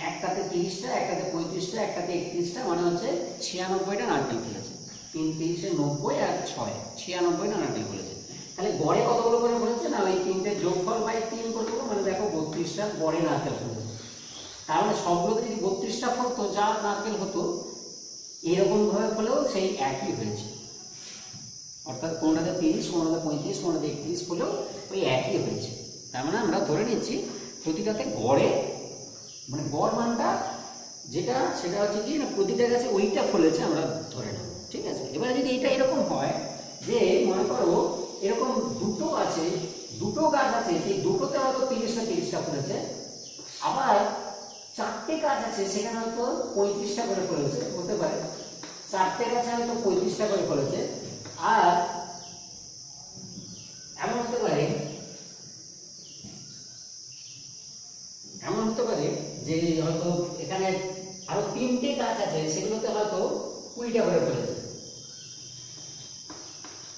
একটাতে 30টা, একটাতে 35টা, একটাতে 31টা, মানে হচ্ছে 96টা নারকেল ফলেছে। 3 3 90 আর 6 96টা নারকেল ফলেছে। তাহলে গড়ে কতগুলো করে ফলেছে না, ওই 3টে যোগফল বাই 3 করে দেবো, মানে দেখো 32টা গড়ে নারকেল ফলেছে। তাহলে সবগুলোতে যদি 32টা ফলতো, যা নারকেল হতো, এরকম ভাবে ফলেও সেই একই হয়েছে। অর্থাৎ কোনটাতে 30, কোনটাতে 35, কোনটাতে 31 ফলেও ওই একই হয়েছে। তার মানে আমরা ধরে নিচ্ছি প্রতিটাতে গড়ে, মানে গড় মানটা যেটা, সেটা হচ্ছে কি না, প্রতিটা গাছে ওইটা ফলেছে আমরা ধরে নেব। ঠিক আছে, এবারে যদি এটা এরকম হয় যে মনে করো এরকম দুটো গাছ আছে, সেই দুটোতে হয়তো 30টা ফলেছে, আবার 4টে গাছ আছে সেখানে হয়তো 35টা করে ফলেছে, হতে পারে 4টে গাছে হয়তো 35টা করে ফলেছে, আর এখানে আরো 3টে গাছ আছে, সেগুলোতে হয়তো 20টা করে ফলেছে,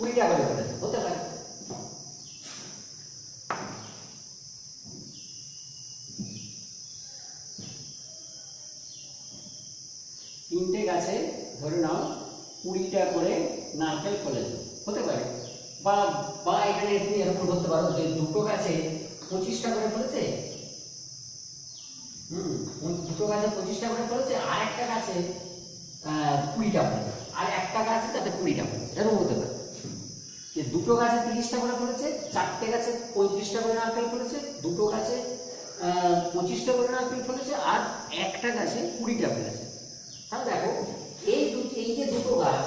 20টা করে ফলেছে, হতে পারে। তিনটে গাছে ধরে নাও 20টা করে নারকেল ফলেছে, হতে পারে। বা বা এখানে তুমি এরকম করতে পারো যে দুটো গাছে 25টা করে ফলেছে, দুটো গাছে 25টা করে ফলেছে, আর একটা গাছে 20টা ফলেছে, আর একটা গাছে তাতে 20টা ফলেছে, এরকম হতে পারে। যে দুটো গাছে 30টা করে ফলেছে, 4টে গাছে 35টা করে নারকেল ফলেছে, দুটো গাছে 25টা করে নারকেল ফলেছে, আর একটা গাছে 20টা ফলেছে। তাহলে দেখো এই যে দুটো গাছ,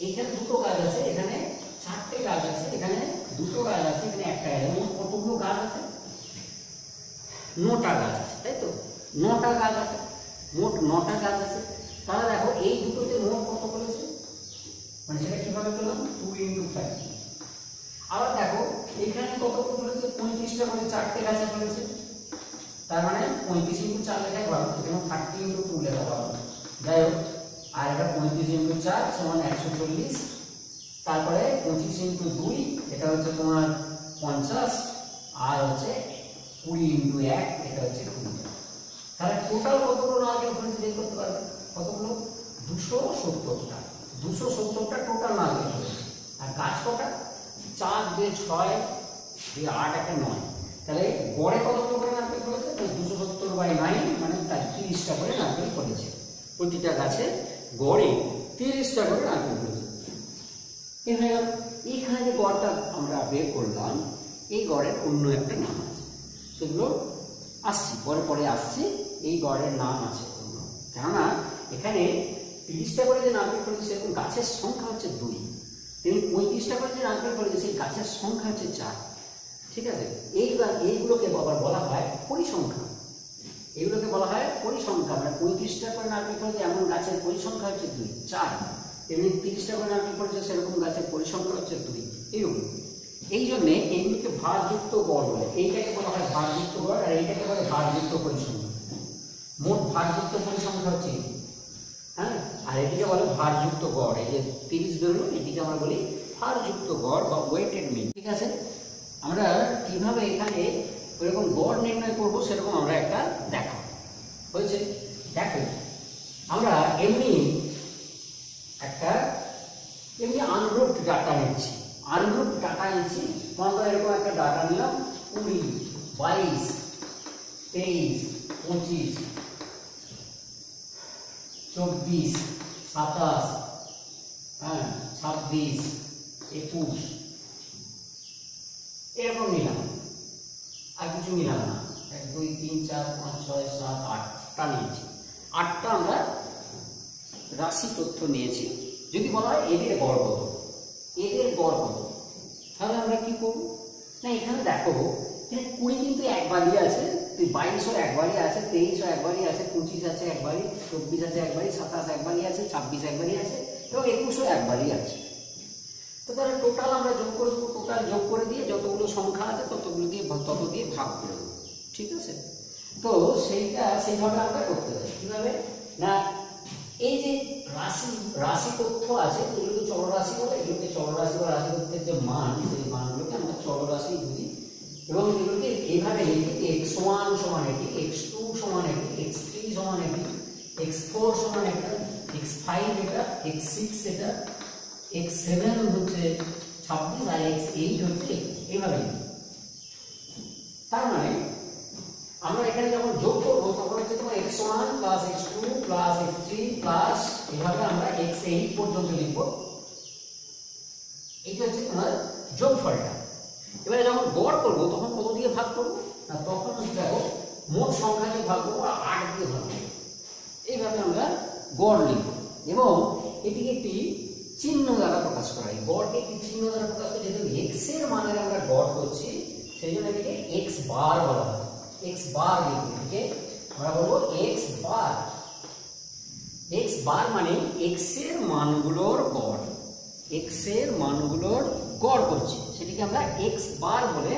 এইখানে দুটো গাছ আছে, এখানে 4টে গাছ আছে, এখানে দুটো গাছ আছে, এখানে একটা গাছ, মোট কতগুলো গাছ আছে? 9টা গাছ আছে, তাই তো? 9টা গাছ আছে, মোট 9টা গাছ আছে। তাহলে দেখো এই দুটোতে মোট কত ফলেছে, মানে সেটা কিভাবে পেলাম? 2 × 5। আবার দেখো এখানে কত ফলেছে? 35টা করে 4টে গাছে ফলেছে, তার মানে 35 × 4 লেখা পাবো, এখানে 30 × 2 লেখা পাবো। যাই হোক, আর এটা 35 × 4 সমান 140, তারপরে 25 × 2 এটা হচ্ছে তোমার 50, আর হচ্ছে 20 × 1 এটা হচ্ছে 20। তাহলে টোটাল কতগুলো নারকেল ফলেছে বের করতে পারবে? কতগুলো? 270টা। 270টা টোটাল নারকেল ফলেছে। আর গাছ কটা? 4 দিয়ে 6 দিয়ে 8 একটা 9। তাহলে গড়ে কতগুলো করে নারকেল ফলেছে? 270/9 মানে 30টা করে নারকেল ফলেছে। প্রতিটা গাছে গড়ে 30টা করে নারকেল ফলেছে। এই হয়ে গেল। এইখানে যে গড়টা আমরা বের করলাম, এই গড়ের অন্য একটা নাম আছে, সেগুলো আসছি পরে পরে আসছি। এই গড়ের নাম আছে অন্য, কেননা এখানে 30টা করে যে নারকেল ফলেছে সেরকম গাছের সংখ্যা হচ্ছে 2, তেমনি 35টা করে যে নারকেল ফলেছে সেই গাছের সংখ্যা হচ্ছে 4। ঠিক আছে? এইগুলোকে আবার বলা হয় পরিসংখ্যা। এগুলোকে বলা হয় পরিসংখ্যা, মানে 35টা করে নারকেল ফলেছে এমন গাছের পরিসংখ্যা হচ্ছে 2, 4। তেমনি 30টা করে নারকেল ফলেছে সেরকম গাছের পরিসংখ্যা হচ্ছে 2, এইরকম। এই জন্যে এইগুলোকে ভারযুক্ত গড় বলে। এইটাকে বলা হয় ভারযুক্ত গড়, আর এইটাকে বলে ভারযুক্ত পরিসংখ্যা। মোট ভারযুক্ত পরিসংখ্যা হচ্ছে, হ্যাঁ, আর এটিকে বলে ভারযুক্ত গড়। এই যে 30 ধরুন, এটিকে আমরা বলি ভারযুক্ত গড় বা ওয়েটেড মিন। ঠিক আছে? আমরা কিভাবে এখানে ওইরকম গড় নির্ণয় করব সেরকম আমরা একটা দেখো হয়েছে। দেখো আমরা এমনি আনগ্রুপড ডাটা নিচ্ছি, আনগ্রুপড ডাটা নিচ্ছি। আমরা এরকম একটা ডাটা নিলাম 20, 22, 23, 25, 24, 27, 26, 21 এরকম নিলাম, আর কিছু নিলাম না। 1, 2, 3, 4, 5, 6, 7, 8টা নিয়েছি। 8টা আমরা রাশি তথ্য নিয়েছি। যদি বলা হয় এদের গড় কত, এদের গড় কত, তাহলে আমরা কি করব? না, এখানে দেখো এখানে 20 কিন্তু একবারই আছে, 22ও একবারই আছে, 23ও একবারই আছে, 25 আছে একবারই, 24 আছে একবারই, 27 একবারই আছে, 26 একবারই আছে, এবং 21ও একবারই আছে। তো তাহলে টোটাল আমরা যোগ করে দেবো, টোটাল যোগ করে দিয়ে যতগুলো সংখ্যা আছে তত দিয়ে ভাগ করে দেবো। ঠিক আছে? তো সেইভাবে আমরা করতে পারি। কিভাবে? না, এই যে রাশি তথ্য আছে এগুলোকে চলরাশি বলে, এগুলোকে চলরাশি বা রাশি তথ্যের যে মান, সেই মানগুলোকে আমরা চলরাশি বলি, এবং এগুলোকে এইভাবে লিখি x1 সমান এটি, x2 সমান এটি, x3 সমান এটি, x4 সমান এটা, x5 এটা, x6 এটা, x7 হচ্ছে 26 আর x8 হচ্ছে এইভাবে। তার মানে আমরা এখানে যখন যোগ করব তখন হচ্ছে তোমার x1 plus x2 plus x3 plus এইভাবে আমরা x8 পর্যন্ত লিখব। এটা হচ্ছে তোমার যোগফলটা। এবারে যখন গড় করব তখন কত দিয়ে ভাগ করব? না, তখন দেখো মোট সংখ্যাকে ভাগ করব আর 8 দিয়ে ভাগ করব। এইভাবে আমরা গড় লিখব, এবং এটিকে একটি চিহ্ন দ্বারা প্রকাশ করা হয়। গড়কে একটি চিহ্ন দ্বারা প্রকাশ করা, যেহেতু x এর মানের আমরা গড় করছি সেই জন্য এটিকে x বার বলা হয়। x বার লিখব, এটিকে আমরা বলবো x বার। x বার মানে x এর মানগুলোর গড়, x এর মানগুলোর গড় করছি, সেটিকে আমরা x বার বলে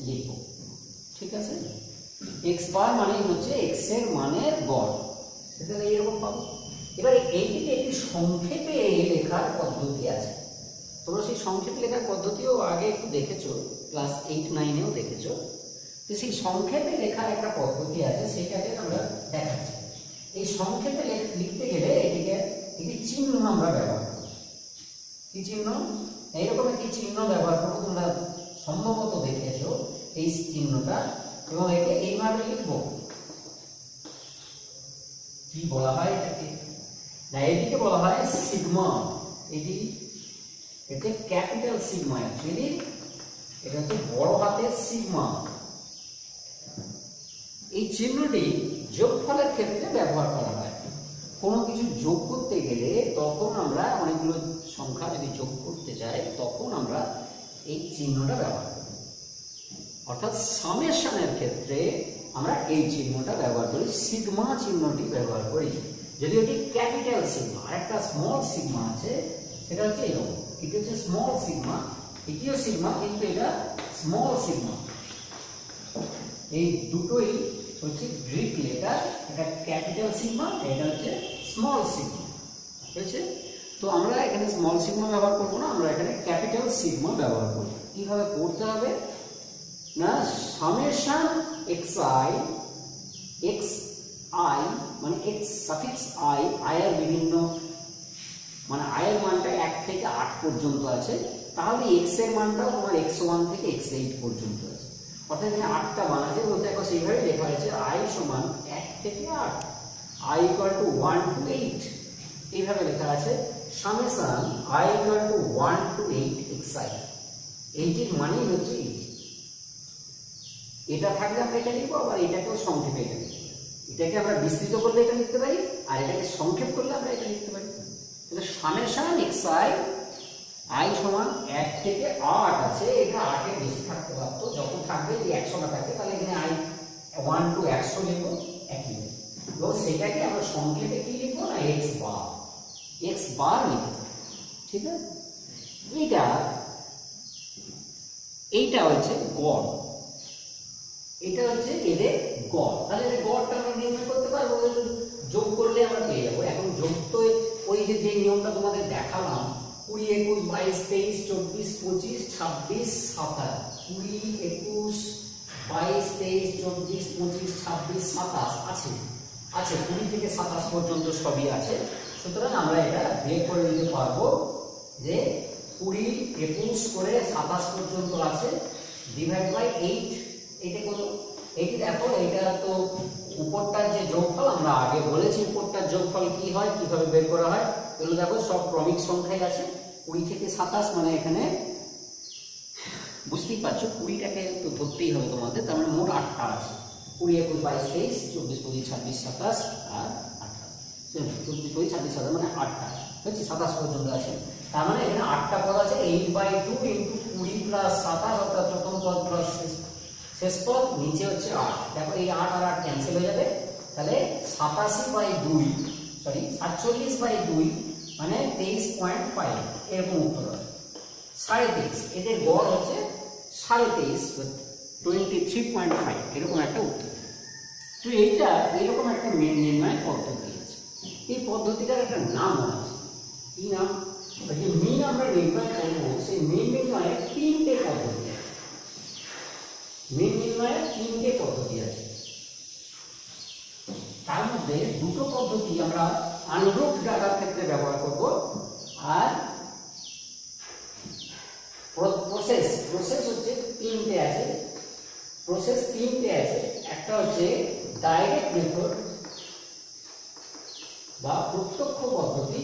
লিখব। ঠিক আছে? x বার মানে হচ্ছে x এর মানের গড়। সেটা এইরকম পাবো। এবারে এইদিকে একটি সংক্ষেপে লেখার পদ্ধতি আছে, তোমরা সেই সংক্ষেপে লেখার পদ্ধতিও আগে একটু দেখেছো, ক্লাস 8-9-এও দেখেছো। তো সেই সংক্ষেপে লেখার একটা পদ্ধতি আছে, সেটাকে আমরা দেখাচ্ছি। এই সংক্ষেপে লিখতে গেলে এটিকে একটি চিহ্ন আমরা ব্যবহার করব। কি চিহ্ন? এইরকম একটি চিহ্ন ব্যবহার করবো, তোমরা সম্ভবত দেখেছো এই চিহ্নটা, এবং একে এইভাবে লিখবো। কি বলা হয় এটাকে? না, এটিকে বলা হয় সিগমা। এটি এটা ক্যাপিটাল সিগমা, অ্যাকচুয়ালি এটা হচ্ছে বড় হাতের সিগমা। এই চিহ্নটি যোগফলের ক্ষেত্রে ব্যবহার করা হয়। কোনো কিছু যোগ করতে গেলে তখন আমরা অনেকগুলো সংখ্যা যদি যোগ করতে চাই তখন আমরা এই চিহ্নটা ব্যবহার করি। অর্থাৎ সামেশনের ক্ষেত্রে আমরা এই চিহ্নটা ব্যবহার করি, সিগমা চিহ্নটি ব্যবহার করি। যদি এটি ক্যাপিটাল সিগমা, আর একটা স্মল সিগমা আছে, সেটা হচ্ছে এরকম। এটি হচ্ছে স্মল সিগমা, এটিও সিগমা, কিন্তু এটা স্মল সিগমা। এই দুটোই হচ্ছে গ্রিক লেটার, এটা ক্যাপিটাল সিগমা, এটা হচ্ছে স্মল সিগমা। বুঝেছে? তো আমরা এখানে স্মল সিগমা ব্যবহার করবো না, আমরা এখানে ক্যাপিটাল সিগমা ব্যবহার করবো। কিভাবে করতে হবে না, সামেশন xi xi মানে x সাফিক্স i, i এর বিভিন্ন মানে i এর মানটা 1 থেকে 8 পর্যন্ত আছে, তাহলে x এর মানটাও তোমার x1 থেকে x8 পর্যন্ত আছে। অর্থাৎ এখানে 8টা মান আছে, বলতে দেখো সেইভাবে লেখা হয়েছে i সমান 1 থেকে 8, i equal to 1 to 8, এইভাবে লেখা আছে summation i equal to 1 to 8 xi। এইটির মানেই হচ্ছে এই, এটা থাকলে আমরা এটা লিখবো, আবার এটাকেও সংক্ষেপে এটা লিখবো। এটাকে আমরা বিস্তৃত করলে এটা লিখতে পারি, আর এটাকে সংক্ষেপ করলে আমরা এটা লিখতে পারি। তাহলে সামেশন xi i সমান 1 থেকে 8 আছে, এটা 8 এর বেশি থাকতে পারতো, যখন থাকবে যে 100 না থাকে তাহলে এখানে i 1 to 100 লিখবো একই। এবং সেটাকে আমরা সংক্ষেপে কি লিখবো না x বার লিখবো। ঠিক আছে? এইটা হচ্ছে গড়, এটা হচ্ছে এদের গড়। তাহলে এদের গড়টা আমরা নির্ণয় করতে পারবো, যোগ করলে আমরা পেয়ে যাবো। এখন যোগ তো ওই যে নিয়মটা তোমাদের দেখালাম, 20, 21, 22, 23, 24, 25, 26, 27, 20, 21, 22, 23, 24, 25, 26, 27 আছে, 20 থেকে 27 পর্যন্ত সবই আছে। সুতরাং আমরা এটা বের করে দিতে পারবো যে 20, 21 করে 27 পর্যন্ত আছে, ডিভাইড বাই 8। এটা কোনো এটি দেখো, এটা তো উপরটার যে যোগফল আমরা আগে বলেছি, উপরটার যোগফল কি হয়, কিভাবে বের করা হয়, এগুলো দেখো সব ক্রমিক সংখ্যায় আছে। 20 থেকে 27 মানে এখানে বুঝতেই পারছো 20টাকে তো ধরতেই হবে তোমাদের, তার মানে মোট 8টা আছে। 20, 21, 22, 23, 24, 25, 26, 27 আর 28, 24, 25, 26, 27 মানে 8টা হচ্ছে, 27 পর্যন্ত আছে। তার মানে এখানে 8টা পদ আছে, 8/2 ইন্টু 20 প্লাস 27, অর্থাৎ প্রথম পদ প্লাস শেষ পদ, নিচে হচ্ছে 8। দেখো এই 8 আর 8 ক্যান্সেল হয়ে যাবে, তাহলে 47/2 মানে 23.5, এরকম উত্তর হবে। 23.5 এদের গড় হচ্ছে 23.5, 23.5 এরকম একটা উত্তর। তো এইটা এরকম একটা মিন নির্ণয়ের পদ্ধতি আছে। এই পদ্ধতিটার একটা নাম আছে, কি নাম? যে মিন আমরা নির্ণয় করবো, সেই মিন নির্ণয়ের 3টে পদ্ধতি আছে। মিন নির্ণয়ের 3টে পদ্ধতি আছে, তার মধ্যে দুটো পদ্ধতি আমরা আনগ্রুপ ডাটার ক্ষেত্রে ব্যবহার করব, আর প্রসেস হচ্ছে 3টে আছে। একটা হচ্ছে ডাইরেক্ট মেথড বা প্রত্যক্ষ পদ্ধতি,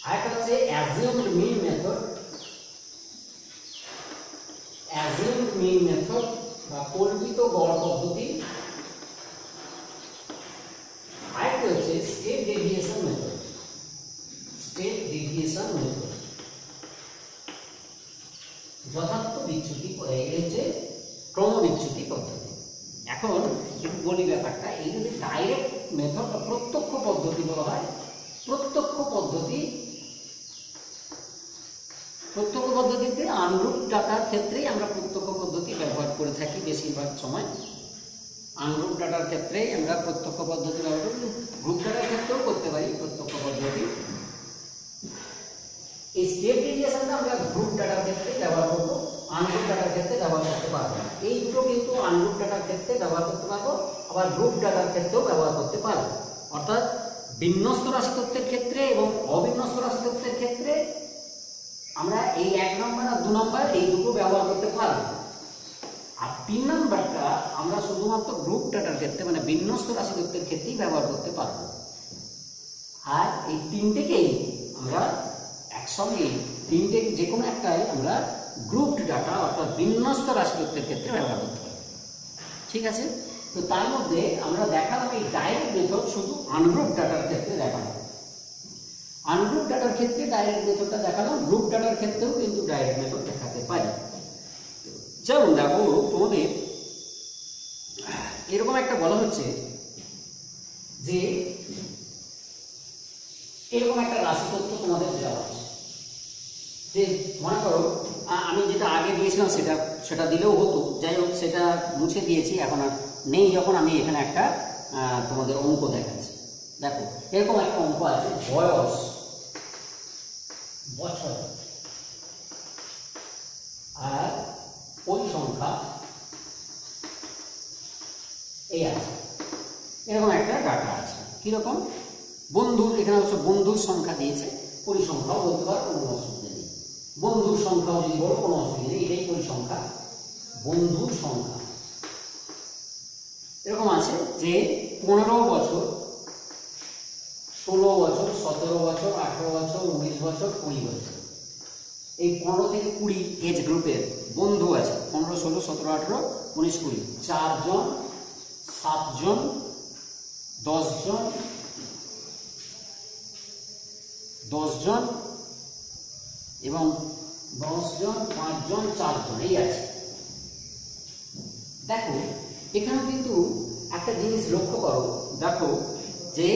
আর একটা হচ্ছে অ্যাজিউমড মিন মেথড বা কল্পিত গড় পদ্ধতি, আরেকটা হচ্ছে স্টেট ডেভিয়েশন মেথড। যথার্থ বিচ্যুতি, হচ্ছে ক্রমবিচ্যুতি পদ্ধতি। এখন একটু বলি ব্যাপারটা, এই যদি ডাইরেক্ট মেথড বা প্রত্যক্ষ পদ্ধতি বলা হয়, প্রত্যক্ষ পদ্ধতিতে আনগ্রুপ ডাটার ক্ষেত্রেই আমরা প্রত্যক্ষ পদ্ধতি ব্যবহার করে থাকি বেশিরভাগ সময়। আনগ্রুপ ডাটার ক্ষেত্রে আমরা প্রত্যক্ষ পদ্ধতি ব্যবহার করি, গ্রুপ ডাটার ক্ষেত্রেও করতে পারি প্রত্যক্ষ পদ্ধতি। এই স্টেপ ডেভিয়েশনটা আমরা গ্রুপ ডাটার ক্ষেত্রে ব্যবহার করব, আনগ্রুপ ডাটার ক্ষেত্রে ব্যবহার করতে পারবো না। এই দুটো কিন্তু আনগ্রুপ ডাটার ক্ষেত্রে ব্যবহার করতে পারবো, আবার গ্রুপ ডাটার ক্ষেত্রেও ব্যবহার করতে পারবো। অর্থাৎ বিন্যস্ত রাশি তথ্যের ক্ষেত্রে এবং অবিন্যস্ত রাশি তথ্যের ক্ষেত্রে আমরা এই 1 নম্বর আর 2 নম্বর এই দুটো ব্যবহার করতে পারবো। আর 3 নম্বরটা আমরা শুধুমাত্র গ্রুপ ডাটার ক্ষেত্রে মানে বিন্যস্ত রাশি তথ্যের ক্ষেত্রেই ব্যবহার করতে পারবো। আর এই তিনটেকেই আমরা একসঙ্গে, তিনটে যে কোনো একটাই আমরা গ্রুপ ডাটা অর্থাৎ বিন্যস্ত রাশি তথ্যের ক্ষেত্রে ব্যবহার করতে পারবো। ঠিক আছে, তো তার মধ্যে আমরা দেখালাম এই ডাইরেক্ট মেথড শুধু আনগ্রুপ ডাটার ক্ষেত্রে দেখালাম, আনগ্রুপ ডাটার ক্ষেত্রে ডাইরেক্ট মেথডটা দেখালাম, গ্রুপ ডাটার ক্ষেত্রেও কিন্তু ডাইরেক্ট মেথড দেখাতে পারি। যেমন দেখো তোমাদের এরকম একটা বলা হচ্ছে যে এরকম একটা রাশি তথ্য তোমাদের দেওয়া হচ্ছে, যে মনে করো আমি যেটা আগে দিয়েছিলাম সেটা দিলেও হতো, যাই হোক সেটা মুছে দিয়েছি, এখন আর নেই। যখন আমি এখানে একটা তোমাদের অঙ্ক দেখাচ্ছি, দেখো এরকম একটা অঙ্ক আছে, বয়স, বছর আর পরিসংখ্যা এই আছে, এরকম একটা ডাটা আছে। কিরকম? বন্ধুর, এখানে অবশ্য বন্ধুর সংখ্যা দিয়েছে, পরিসংখ্যাও বলতে পারো, কোনো অসুবিধা নেই। বন্ধুর সংখ্যাও যদি বলো কোনো অসুবিধা নেই, এটাই পরিসংখ্যা, বন্ধুর সংখ্যা। এরকম আছে যে 15 বছর, 16 বছর, 17 বছর, 18 বছর, 19 বছর, 20 বছর, এই 15 থেকে 20 এজ গ্রুপের বন্ধু আছে। 15, 16, 17, 18, 19, 20, 4 জন, 7 জন, 10 জন, 10 জন এবং 10 জন, 5 জন, 4 জন এই আছে। দেখো এখানে কিন্তু একটা জিনিস লক্ষ্য করো, দেখো যে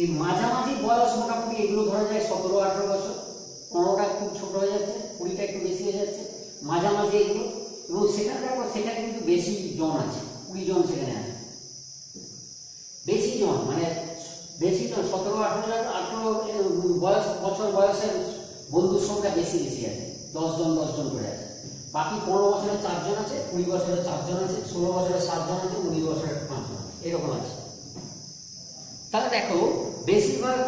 এই মাঝামাঝি বয়স মোটামুটি এগুলো ধরা যায় 17, 18 বছর, 15টা খুব ছোট হয়ে যাচ্ছে, 20টা একটু বেশি হয়ে যাচ্ছে, মাঝামাঝি এগুলো। এবং সেখানে দেখো সেটা কিন্তু বেশি জন আছে, 20 জন সেখানে আছে, বেশি জন মানে বেশি জন, 17, 18 বয়স, বছর বয়সের বন্ধুর সংখ্যা বেশি বেশি আছে, 10 জন 10 জন করে আছে। বাকি 15 বছরের 4 জন আছে, 20 বছরের 4 জন আছে, 16 বছরের 7 জন আছে, 19 বছরের 5 জন আছে, এরকম আছে। তাহলে দেখো বেশিরভাগ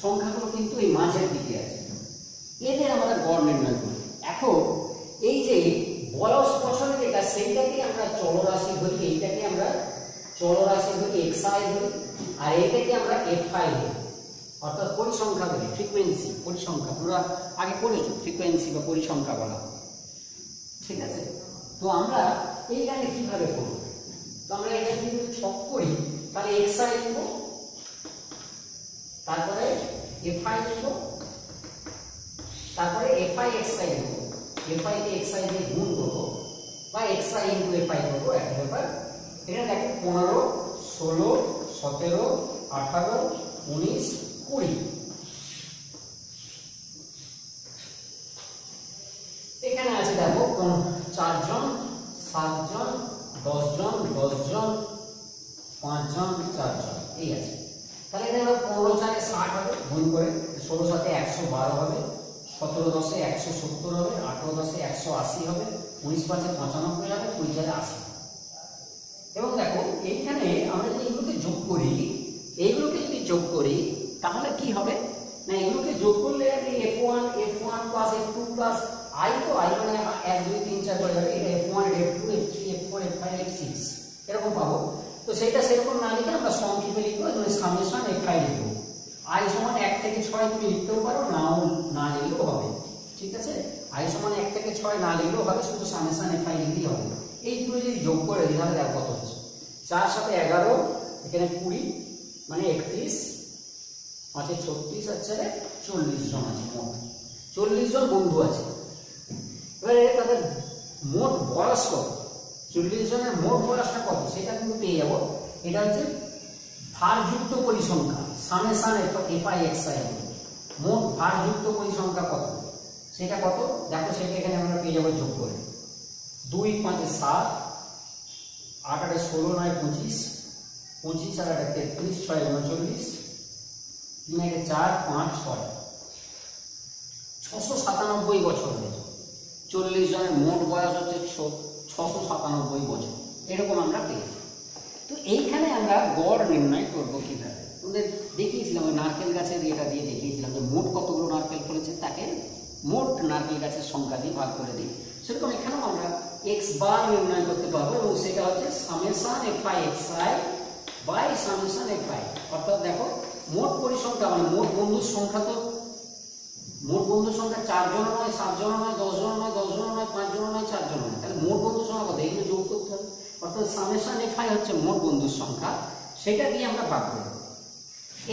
সংখ্যাগুলো কিন্তু এই মাঝের দিকে আছে, এদের আমরা গড় নির্ণয় করি। এখন এই যে বয়স বছর যেটা, সেইটাকে আমরা চলরাশি ধরি, এইটাকে আমরা চলরাশি ধরি, xi ধরি, আর এইটাকে আমরা fi ধরি, অর্থাৎ পরিসংখ্যা ধরি, ফ্রিকোয়েন্সি, পরিসংখ্যা। তোমরা আগে পড়েছো ফ্রিকোয়েন্সি বা পরিসংখ্যা বলা, ঠিক আছে? তো আমরা এইখানে কিভাবে করব? তো আমরা এখানে যদি ছক করি তাহলে xi লিখব, তারপরে fi লিখব, তারপরে fi xi লিখব, fi কে xi দিয়ে গুণ করব বা xi ইনটু fi করব, একটা ব্যাপার। এটা দেখো 15, 16, 17, 18, 19, 20। এখানে আছে দেখো 4 জন, 7 জন, 10 জন, 10 জন, 5 জন, 4 জন এই আছে। তাহলে এখানে 15 4 60 হবে গুণ করে, 16 7 112 হবে, 17 10 170 হবে, 18 10 180 হবে, 19 5 95 হবে, 20 4 80। এবং দেখো এইখানে আমরা যদি এগুলোকে যোগ করি, এইগুলোকে যদি যোগ করি তাহলে কি হবে না, এগুলোকে যোগ করলে f1 plus f2 plus i, তো i মানে 1 2 3 4 করে যাবে, এটা f1 f2 f3 f4 f5 f6 এরকম পাবো। তো সেটা সেরকম না লিখে আমরা সংক্ষেপে লিখবো, মানে সামেশন f5 লিখবো। i সমান 1 থেকে 6 তুমি লিখতেও পারো, নাও না লিখলেও হবে, ঠিক আছে? i সমান 1 থেকে 6 না লিখলেও হবে, শুধু সামেশন f5 লিখলেই হবে। এইগুলো যদি যোগ করে দিই তাহলে দেখো কত হচ্ছে, 4 7 11, এখানে 20 মানে 31, 5 36 আছে, 40 জন আছে, মোট 40 জন বন্ধু আছে। এবারে তাদের মোট বয়স কত, 40 জনের মোট বয়সটা কত সেটা কিন্তু পেয়ে যাবো। এটা হচ্ছে ভারযুক্ত পরিসংখ্যা, সামেশন fi xi, মোট ভারযুক্ত পরিসংখ্যা কত সেটা কত দেখো, সেটা এখানে আমরা পেয়ে যাবো যোগ করে। 2 5 7, 8 8 16 9 25, 25 আর 8 33, 6 39, 3 1 4 5 6, 697 বছর হয়েছে। 40 জনের মোট বয়স হচ্ছে 697 বছর, এরকম আমরা পেয়েছি। তো এইখানে আমরা গড় নির্ণয় করব কিভাবে? আমাদের দেখিয়েছিলাম ওই নারকেল গাছের এটা দিয়ে দেখিয়েছিলাম যে মোট কতগুলো নারকেল ফলেছে তাকে মোট নারকেল গাছের সংখ্যা দিয়ে ভাগ করে দিই। সেরকম এখানেও আমরা এক্স বার নির্ণয় করতে পারবো এবং সেটা হচ্ছে summation fi xi by summation fi। অর্থাৎ দেখো মোট পরিসংখ্যা মানে মোট বন্ধুর সংখ্যা, তো মোট বন্ধুর সংখ্যা 4 জন নয়, 7 জন নয়, 10 জন নয়, 10 জন নয়, 5 জন নয়, 4 জন নয়, তাহলে মোট বন্ধুর সংখ্যা কত এগুলো যোগ করতে হবে। অর্থাৎ সামেশন fi হচ্ছে মোট বন্ধুর সংখ্যা, সেটা দিয়ে আমরা ভাগ করব।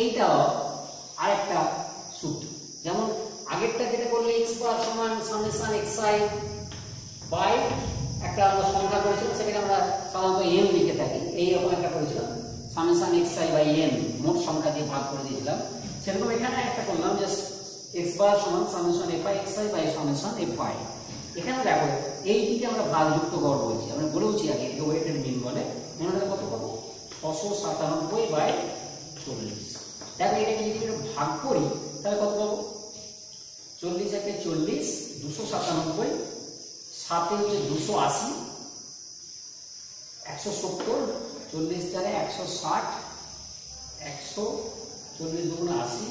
এইটাও আরেকটা সূত্র, যেমন আগেরটা যেটা করলে x বার সমান সামেশন xi বাই একটা আমরা সংখ্যা করেছিলাম, সেটাকে আমরা সাধারণত n লিখে থাকি, এইরকম একটা করেছিলাম সামেশন xi বাই n মোট সংখ্যা দিয়ে ভাগ করে দিয়েছিলাম। সেরকম এখানে একটা করলাম যে x বার সমান summation fi xi by summation fi। এখানে দেখো এইটিকে আমরা ভাগযুক্ত গড় বলছি, আমরা বলেওছি আগে এটাকে ওয়েটেড মিন বলে। এখানে কত পাবো 697 বাই 40। দেখো এটাকে যদি আমরা ভাগ করি তাহলে কত পাবো 40 একে 40, 297, 7 হচ্ছে 280, 170, 40 4 160, 140 2 80,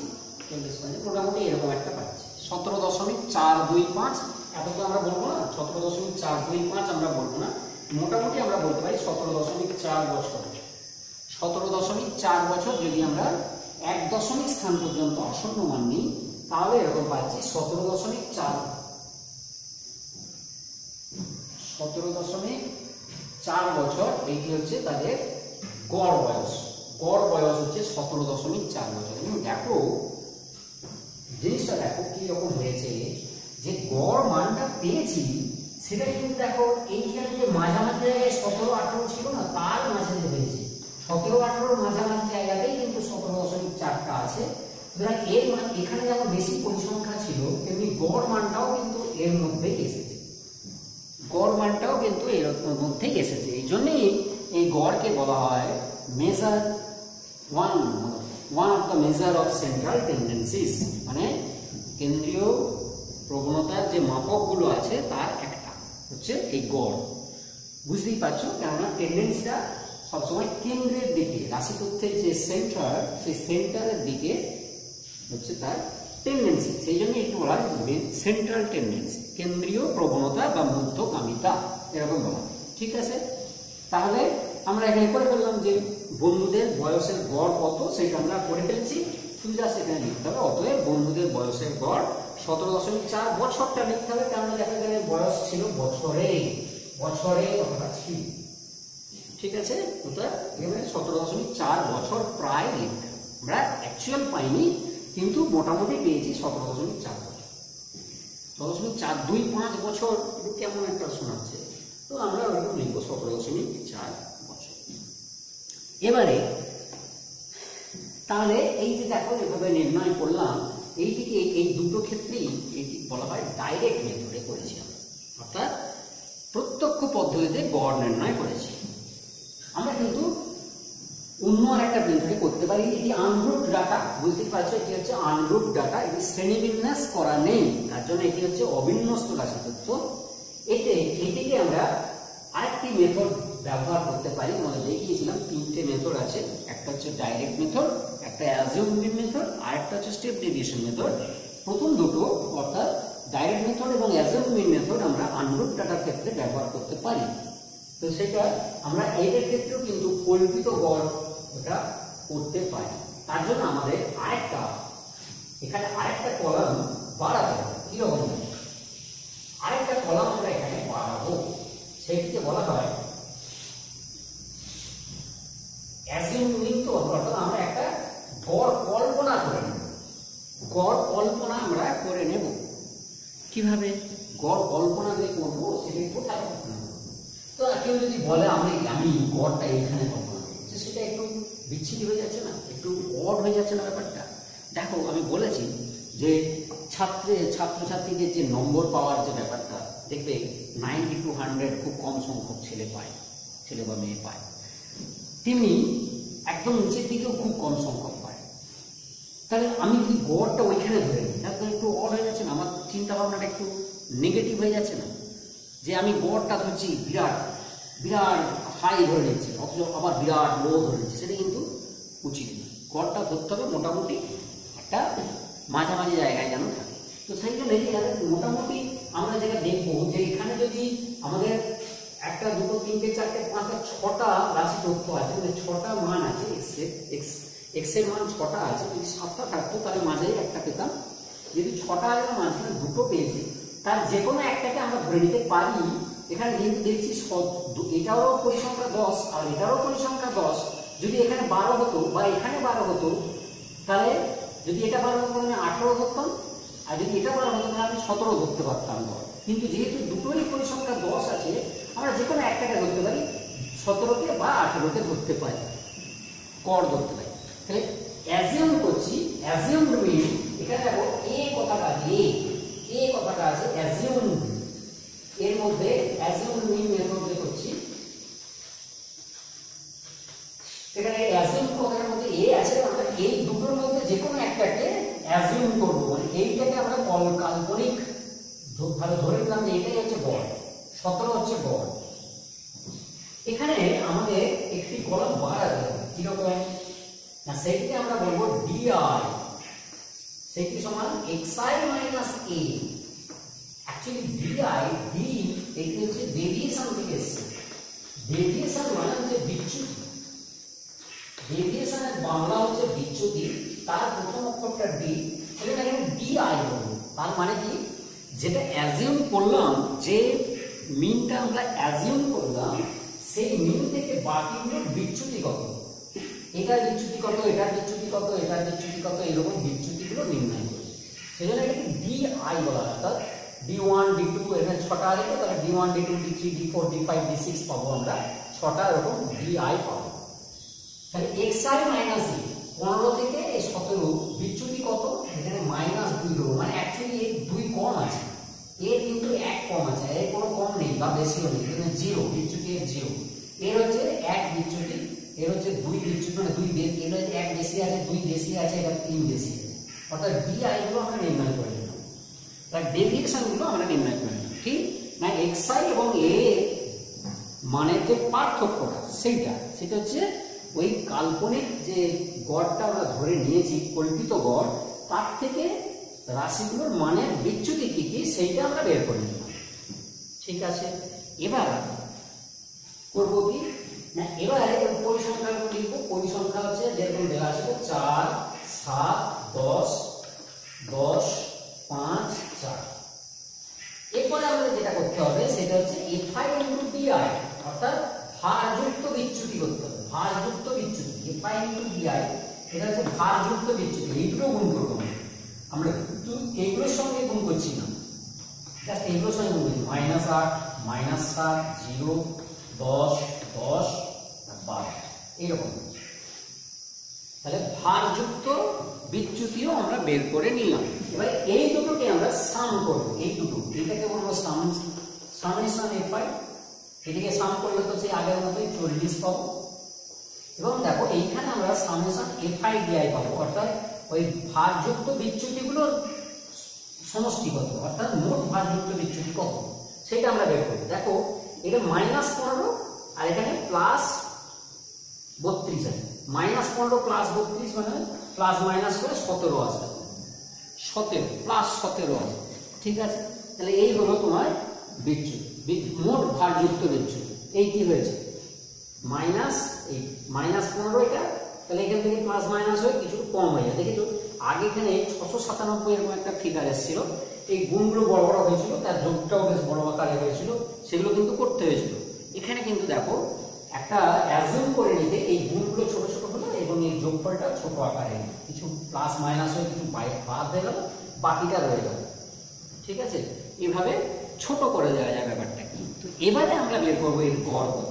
40 মানে মোটামুটি এরকম একটা পাচ্ছি 17.425। এত তো আমরা বলবো না 17.425 আমরা বলবো না, মোটামুটি আমরা বলতে পারি 17.4 বছর। 17.4 বছর যদি আমরা 1 দশমিক স্থান পর্যন্ত আসন্ন মান নিই তাহলে এরকম পাচ্ছি 17.4 বছর। এইটি হচ্ছে তাদের গড় বয়স। গড় বয়স হচ্ছে 17.4 বছর। এবং দেখো জিনিসটা দেখো কি রকম হয়েছে যে গড় মানটা পেয়েছি সেটা কিন্তু দেখো এইখানে যে মাঝামাঝি জায়গায় 17-18 ছিল না, তার মাঝে পেয়েছি 17-18 মাঝামাঝি জায়গাতেই কিন্তু 17.4টা আছে। সুতরাং এর মান এখানে যেমন বেশি পরিসংখ্যা ছিল তেমনি গড় মানটাও কিন্তু এর মধ্যেই এসেছে, গড় মানটাও কিন্তু এর মধ্যেই এসেছে। এই জন্যই এই গড়কে বলা হয় measure one of the measure of central tendencies, মানে কেন্দ্রীয় প্রবণতার যে মাপকগুলো আছে তার একটা হচ্ছে এই গড়। বুঝতেই পারছো, কেননা টেন্ডেন্সিটা সবসময় কেন্দ্রের দিকে, রাশি তথ্যের যে সেন্টার সেই সেন্টারের দিকে হচ্ছে তার টেন্ডেন্সি, সেই জন্য একটু বলা হয় সেন্ট্রাল টেন্ডেন্সি, কেন্দ্রীয় প্রবণতা বা মধ্যগামিতা এরকম বলা। ঠিক আছে, তাহলে আমরা এখানে করে ফেললাম যে বন্ধুদের বয়সের গড় কত সেটা আমরা করে ফেলছি, শুধু জাস্ট এখানে লিখতে হবে অতএব বন্ধুদের বয়সের গড় 17.4 বছরটা লিখতে হবে, কেননা দেখা গেলে বয়স ছিল বছরে কতটা ছিল। ঠিক আছে, ওটা এখানে 17.4 বছর প্রায় লিখতে হবে। আমরা অ্যাকচুয়াল পাইনি কিন্তু মোটামুটি পেয়েছি 17.4 বছর। 17.425 বছর এটা কেমন একটা শোনাচ্ছে, তো আমরা ওরকম লিখবো 17.4 বছর। এবারে তাহলে এই যে দেখো এভাবে নির্ণয় করলাম, এইটিকে এই দুটো ক্ষেত্রেই এটি বলা হয় ডাইরেক্ট মেথডে করেছি আমরা, অর্থাৎ প্রত্যক্ষ পদ্ধতিতে গড় নির্ণয় করেছি। আমরা কিন্তু অন্য একটা মেথডে করতে পারি, এটি আনগ্রুপ ডাটা, বুঝতে পারছো এটি হচ্ছে আনগ্রুপ ডাটা, এটি শ্রেণীবিন্যাস করা নেই, তার জন্য এটি হচ্ছে অবিন্যস্ত রাশি তথ্য। এটিকে আমরা আরেকটি মেথড ব্যবহার করতে পারি, আমরা দেখিয়েছিলাম 3টে মেথড আছে, একটা হচ্ছে ডাইরেক্ট মেথড, একটা অ্যাজিউমড মিন মেথড, আর একটা হচ্ছে স্টেপ ডেভিয়েশন মেথড। প্রথম দুটো অর্থাৎ ডাইরেক্ট মেথড এবং অ্যাজিউমড মিন মেথড আমরা আনগ্রুপ ডাটার ক্ষেত্রে ব্যবহার করতে পারি। তো সেটা আমরা এদের ক্ষেত্রেও কিন্তু কল্পিত গড় এটা করতে পারি। তার জন্য আমাদের এখানে আরেকটা কলাম বাড়াতে হবে। কিরকম আরেকটা কলাম আমরা এখানে বাড়াবো, সেটিকে বলা হয় অ্যাজিউমিং। তো অর্থাৎ আমরা একটা গড় কল্পনা করে নেব, গড় কল্পনা আমরা করে নেব। কিভাবে গড় কল্পনা যে করবো সেটা কোথায় কল্পনা করবো? তো কেউ যদি বলে আমি গড়টা এইখানে কল্পনা করছি, সেটা একটু বিচ্ছিন্ন হয়ে যাচ্ছে না, একটু অড হয়ে যাচ্ছে না ব্যাপারটা। দেখো আমি বলেছি যে ছাত্রছাত্রীদের যে নম্বর পাওয়ার যে ব্যাপারটা, দেখবে 90 to 100 খুব কম সংখ্যক ছেলে পায়, ছেলে বা মেয়ে পায়, তেমনি একদম নিচের দিকেও খুব কম সংখ্যক পায়। তাহলে আমি যদি গড়টা ওইখানে ধরে নিই তাহলে একটু অড হয়ে যাচ্ছে না, আমার চিন্তা ভাবনাটা একটু নেগেটিভ হয়ে যাচ্ছে না, যে আমি গড়টা ধরছি বিরাট বিরাট হাই ধরে নিচ্ছি অথচ আবার বিরাট লো ধরে নিচ্ছি, সেটা কিন্তু উচিত না। গড়টা ধরতে হবে মোটামুটি একটা মাঝামাঝি জায়গায় যেন থাকে। তো সেই জন্য মোটামুটি আমরা যেটা দেখবো যে এখানে যদি আমাদের একটা দুটো তিনটে চারটে পাঁচটা ছটা রাশি তথ্য আছে, মানে ছটা মান আছে, এক্স এর মান ছটা আছে, যদি সাতটা থাকতো তাহলে মাঝে একটা পেতাম। যদি ছটা আছে মাঝখানে দুটো পেয়েছি, তার যে কোনো একটাকে আমরা ধরে নিতে পারি। এখানে যেহেতু দেখছি এটারও পরিসংখ্যা 10 আর এটারও পরিসংখ্যা 10, যদি এখানে 12 হতো বা এখানে 12 হতো, তাহলে যদি এটা 12 হতো আমি 18 ধরতাম, আর যদি এটা 12 হতো তাহলে আমি 17 ধরতে পারতাম। কিন্তু যেহেতু দুটোরই পরিসংখ্যা 10 আছে, আমরা যে কোনো একটাকে ধরতে পারি, 17কে বা 18কে ধরতে পারি, গড় ধরতে পারি। তাহলে অ্যাজিউম করছি, অ্যাজিউম মিন এখানে দেখো এ কথাটা আছে, এ কথাটা আছে অ্যাজিউম, এর মধ্যে অ্যাজিউম মিন মেথডে করছি। এখানে অ্যাজিউম কথাটার মধ্যে এ আছে, আমরা এই দুটোর মধ্যে যে কোনো একটাকে অ্যাজিউম করব, মানে এইটাকে আমরা কাল্পনিক ভাবে ধরে নিলাম যে এটাই হচ্ছে গড়, 17 হচ্ছে গড়। এখানে আমাদের একটি কলাম বাড়াতে হবে, কিরকম না, সেটিকে আমরা বলবো ডিআই, সেটি সমান xi minus a। Actually d i d এটি হচ্ছে ডেভিয়েশন থেকে এসেছে, ডেভিয়েশন মানে হচ্ছে বিচ্যুতি, ডেভিয়েশনের বাংলা হচ্ছে বিচ্যুতি, তার প্রথম অক্ষরটা ডি, সেটা এখানে ডিআই বলবো। তার মানে কি, যেটা অ্যাজিউম করলাম, যে মিনটা আমরা অ্যাজিউম করলাম, সেই মিন থেকে বাকিগুলোর বিচ্যুতি কত, এটার বিচ্যুতি কত, এটার বিচ্যুতি কত, এটার বিচ্যুতি কত, এরকম বিচ্যুতিগুলো নির্ণয় করি। সেই জন্য এটাকে ডিআই বলা হয়। অর্থাৎ D1 D2 এখানে 6টা আছে, তাহলে D1 D2 D3 D4 D5 D6 পাবো আমরা, 6টা এরকম ডিআই পাবো। তাহলে xi মাইনাস a, 15 থেকে 17 বিচ্যুতি কত, এখানে -2 দেবো, মানে অ্যাকচুয়ালি এর 2 কম আছে, এর কিন্তু 1 কম আছে, এর কোনো কম নেই বা বেশিও নেই, এখানে 0 বিচ্যুতি, এর 0, এর হচ্ছে 1 বিচ্যুতি, এর হচ্ছে 2 বিচ্যুতি, মানে 2 বেশি, এর হচ্ছে 1 বেশি আছে, 2 বেশি আছে, এটা 3 বেশি আছে। অর্থাৎ ডিআই গুলো আমরা নির্ণয় করে নিলাম, তার ডেভিয়েশন গুলো আমরা নির্ণয় করে নিলাম। ঠিক না, xi এবং a মানে যে পার্থক্যটা, সেটা হচ্ছে ওই কাল্পনিক যে গড়টা আমরা ধরে নিয়েছি, কল্পিত গড়, তার থেকে রাশিগুলোর মানের বিচ্যুতি কি কি সেইটা আমরা বের করে নিলাম। ঠিক আছে, এবার করবো কি না, এবারে পরিসংখ্যাগুলো লিখবো। পরিসংখ্যা হচ্ছে যেরকম দেওয়া আছে 4 7 10 10 5 4। এরপরে আমাদের যেটা করতে হবে সেটা হচ্ছে fi into di, অর্থাৎ ভারযুক্ত বিচ্যুতি করতে হবে, ভারযুক্ত বিচ্যুতি। fi into di এটা হচ্ছে ভারযুক্ত বিচ্যুতি, এইগুলো গুণ করবো আমরা, কিন্তু এইগুলোর সঙ্গে গুণ করছি না, জাস্ট এইগুলোর সঙ্গে গুণ করছি, -8 -7 0 10 10 12 এইরকম। তাহলে ভারযুক্ত বিচ্যুতিও আমরা বের করে নিলাম। এবারে এই দুটোকে আমরা সাম করব, এই দুটো, এটাকে বলবো সামেশন fi, এটাকে সাম করলে তো সেই আগের মতোই 40 পাবো। এবং দেখো এইখানে আমরা সামেশন fi di পাবো, অর্থাৎ ওই ভারযুক্ত বিচ্যুতিগুলোর সমষ্টি কত, অর্থাৎ মোট ভারযুক্ত বিচ্যুতি কত, সেটা আমরা বের করব। দেখো এটা -15 আর এখানে +32 আছে, -15 +32 মানে প্লাস মাইনাস করে 17 আসবে, 17 +17 আছে। ঠিক আছে, তাহলে এই হলো তোমার বিচ্যুতি, মোট ভারযুক্ত বিচ্যুতি। এই কি হয়েছে -15 এটা, তাহলে এখান থেকে প্লাস মাইনাস হয়ে কিছু কম হয়ে যায়। দেখেছো আগে এখানে 697 এরকম একটা ফিগার এসেছিল, এই গুণগুলো বড় বড় হয়েছিল, তার যোগটাও বেশ বড় আকারে হয়েছিল, সেগুলো কিন্তু করতে হয়েছিল। এখানে কিন্তু দেখো একটা অ্যাজিউম করে নিতে এই গুণগুলো ছোট ছোট হলো এবং এই যোগফলটা ছোট আকারে, কিছু প্লাস মাইনাস হয়ে কিছু বাদ হয়ে গেল, বাকিটা রয়ে গেল। ঠিক আছে, এইভাবে ছোট করে দেওয়া যায় ব্যাপারটা। তো এবারে আমরা বের করবো এর গড় কত,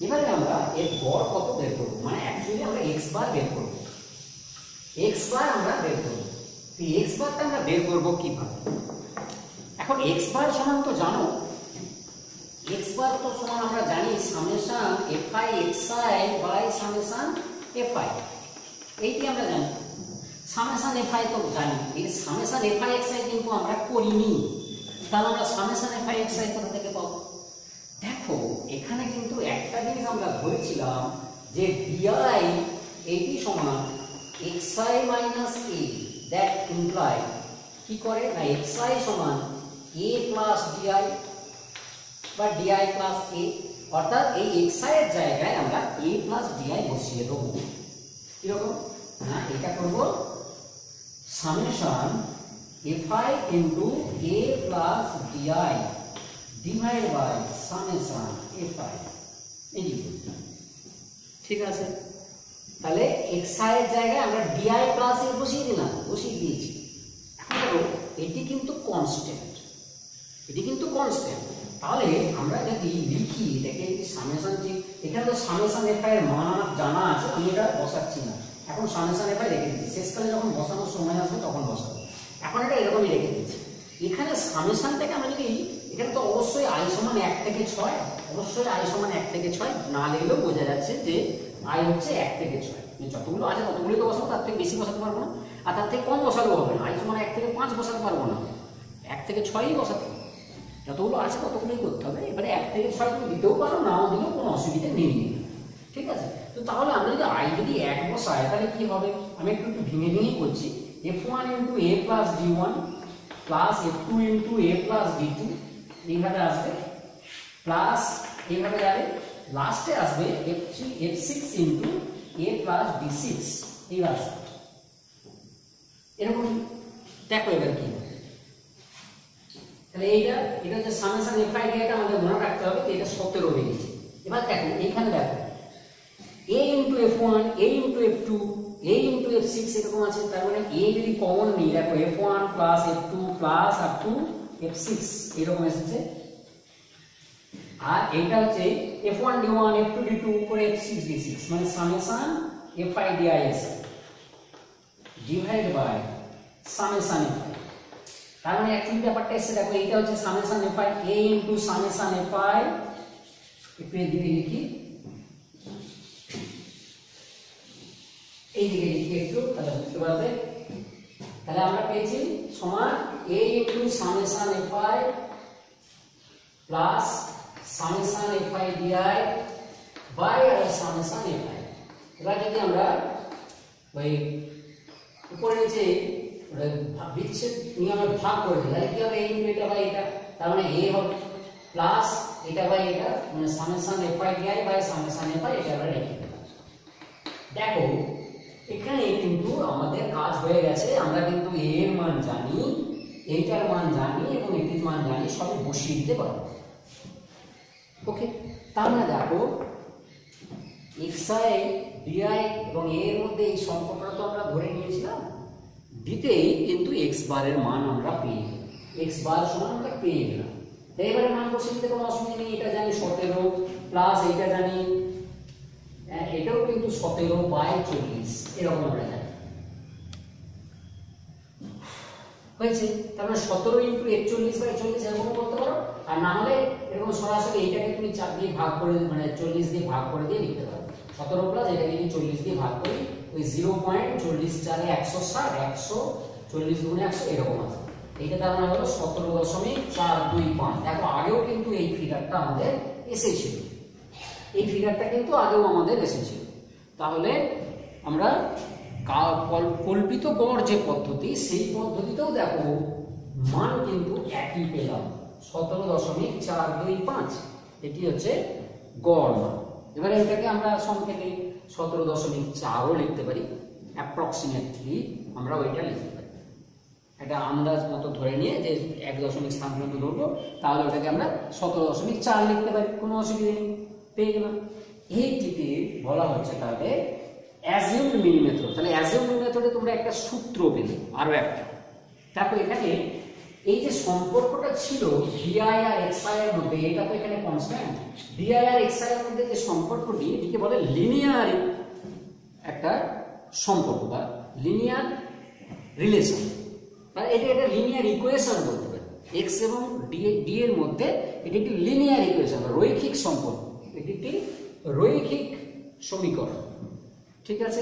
এবারে আমরা এর গড় কত বের করবো, মানে অ্যাকচুয়ালি আমরা x বার বের করবো, x বার আমরা বের করবো। তো x বারটা আমরা বের করবো কিভাবে? এখন x বার সমান তো জানো, x বার তো সমান আমরা জানি summation fi xi by summation fi, এইটি আমরা জানি। সামেশন fi তো জানি, এই সামেশন fi xi কিন্তু আমরা করিনি, তাহলে আমরা সামেশন fi xi কোথা থেকে পাবো? দেখো এখানে কিন্তু একটা জিনিস আমরা ধরেছিলাম যে di এইটি সমান xi minus a, that imply কি করে না xi সমান a প্লাস di বা di প্লাস a, অর্থাৎ এই xi এর জায়গায় আমরা a প্লাস di বসিয়ে দেবো। কিরকম না এটা করব summation fi into a plus di divide by summation fi, এই ঠিক আছে। তাহলে xi এর জায়গায় আমরা di প্লাস a বসিয়ে দিলাম, বসিয়ে দিয়েছি। এখন দেখো এটি কিন্তু কনস্ট্যান্ট, এটি কিন্তু কনস্ট্যান্ট। তাহলে আমরা যদি লিখি এটাকে সামেশন, যে এখানে তো সামেশন fi এর মান আমার জানা আছে, আমি এটা বসাচ্ছি না, এখন সামেশন fi রেখে দিচ্ছি, শেষকালে যখন বসানোর সময় আসবে তখন বসাবো। এখন এটা এরকমই রেখে দিচ্ছি। এখানে সামেশনটাকে আমরা যদি, এখানে তো অবশ্যই i সমান 1 থেকে 6, অবশ্যই i সমান 1 থেকে 6 না লিখলেও বোঝা যাচ্ছে যে i হচ্ছে 1 থেকে 6, যতগুলো আছে ততগুলো তো বসাবো, তার থেকে বেশি বসাতে পারবো না, আর তার থেকে কম বসালেও হবে না। i সমান 1 থেকে 5 বসাতে পারবো না, 1 থেকে 6ই বসাতে হবে, যতগুলো আছে ততগুলোই করতে হবে। এবারে 1 থেকে 6 তুমি দিতেও পারো, নাও দিলেও কোনো অসুবিধা নেই, ঠিক আছে। তো তাহলে আমরা যদি i যদি 1 বসাই তাহলে কি হবে, আমি একটু ভেঙে ভেঙে করছি। f1 into a plus d1 plus f2 into a plus d2 এইভাবে আসবে, প্লাস এইভাবে যাবে, লাস্টে আসবে f6 into a plus d6 এইভাবে আসবে। এরকম দেখো এবার কি, তাহলে এটা হচ্ছে সামেশন fi এটা আমাদের মনে রাখতে হবে, এটা 17 হয়ে গেছে। এবার দেখো এইখানে দেখো a into f1 a into f2 a into f6 এরকম আছে, তার মানে a যদি কমন নিই দেখো f1 plus f2 plus up to f6 এরকম এসেছে, আর এইটা হচ্ছে f1 d1 f2 d2 উপরে f6 d6, মানে summation fi dis divide by summation fi। তার মানে অ্যাকচুয়ালি ব্যাপারটা এসে দেখো এইটা হচ্ছে summation fi a into summation fi, একটু এদিকে লিখি, এইদিকে লিখি একটু, তাহলে বুঝতে পারবে। তাহলে আমরা পেয়েছি সমান a into summation fi plus summation fi di by summation fi। এবার যদি আমরা ওই উপরে নিচে বিচ্ছেদ নিয়মে ভাগ করে দিই তাহলে কি হবে, a ইনটু এটা বাই এটা, তার মানে a হবে প্লাস এটা বাই এটা, মানে summation fi di by summation fi, এটা আমরা রেখে দিলাম। দেখো এখানে কিন্তু আমাদের কাজ হয়ে গেছে, আমরা কিন্তু a এর মান জানি, এইটার মান জানি এবং এটির মান জানি, সবই বসিয়ে দিতে পারবো। ওকে, তার মানে দেখো xi di এবং a এর মধ্যে এই সম্পর্কটা তো আমরা ধরে নিয়েছিলাম, দিতেই কিন্তু x বারের মান আমরা পেয়ে গেলাম, x বার সমান আমরা পেয়ে গেলাম। তাই এবারে মান বসিয়ে দিতে কোনো অসুবিধা নেই, এটা জানি 17 প্লাস এইটা জানি, এটাও কিন্তু 17 বাই 40 এরকম আমরা জানি হয়েছে। তার মানে 17 ইনটু 41 বাই 40 এরকম করতে পারো, আর না হলে এরকম সরাসরি এইটাকে তুমি 4 দিয়ে ভাগ করে, মানে 40 দিয়ে ভাগ করে দিয়ে লিখতে পারো। 17 প্লাস এটাকে যদি 40 দিয়ে ভাগ করি, ওই 0.40 4 160, 140 গুণে 100 এরকম আছে। এইটা তার মানে হলো 17.425। দেখো আগেও কিন্তু এই ফিগারটা আমাদের এসেছিল, এই ফিগারটা কিন্তু আগেও আমাদের এসেছিল। তাহলে আমরা কল্পিত গড় যে পদ্ধতি, সেই পদ্ধতিতেও দেখো মান কিন্তু একই পেলাম, 17.425, এটি হচ্ছে গড় মান। এবারে এটাকে আমরা সংক্ষেপে 17.4ও লিখতে পারি, অ্যাপ্রক্সিমেটলি আমরা ওইটা লিখতে পারি, এটা আন্দাজ মতো ধরে নিয়ে যে 1 দশমিক স্থান পর্যন্ত ধরবো, তাহলে ওটাকে আমরা 17.4 লিখতে পারি, কোনো অসুবিধা নেই, পেয়ে গেলাম। এইটিকে বলা হচ্ছে তাহলে অ্যাজিউমড মিন মেথড। তাহলে অ্যাজিউমড মিন মেথডে তোমরা একটা সূত্র পেলে, আরো একটা দেখো এখানে এই যে সম্পর্কটা ছিল di আর xi এর মধ্যে, এটা তো এখানে কনস্ট্যান্ট, di আর xi এর মধ্যে যে সম্পর্কটি, এটিকে বলে লিনিয়ার একটা সম্পর্ক বা লিনিয়ার রিলেশন, বা এটা একটা লিনিয়ার ইকুয়েশন বলতে পারি। এক্স এবং ডি এর মধ্যে এটি একটি লিনিয়ার ইকুয়েশন, রৈখিক সম্পর্ক, এটি একটি রৈখিক সমীকরণ। ঠিক আছে,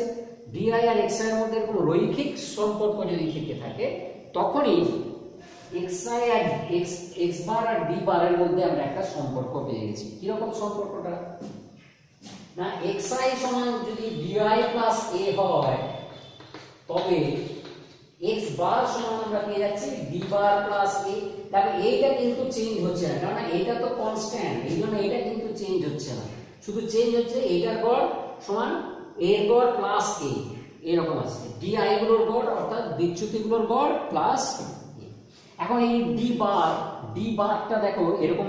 ডিআই আর এক্স এর মধ্যে এরকম রৈখিক সম্পর্ক যদি থেকে থাকে তখনই xi আর x বার আর d বারের মধ্যে আমরা একটা সম্পর্ক পেয়ে গেছি। কি রকম সম্পর্কটা? না xi সমান যদি di প্লাস a হয় তবে x বার সমান আমরা পেয়ে যাচ্ছি d বার প্লাস a। তবে এইটা কিন্তু চেঞ্জ হচ্ছে না, কারণ এটা তো কনস্ট্যান্ট, এইজন্য এটা কিন্তু চেঞ্জ হচ্ছে না, শুধু চেঞ্জ হচ্ছে এইটার গড় সমান a এর গড় প্লাস a, এরকম আছে di গুলোর গড় অর্থাৎ বিচ্যুতিগুলোর গড় প্লাস। এখন এই ডি বারটা দেখো এরকম,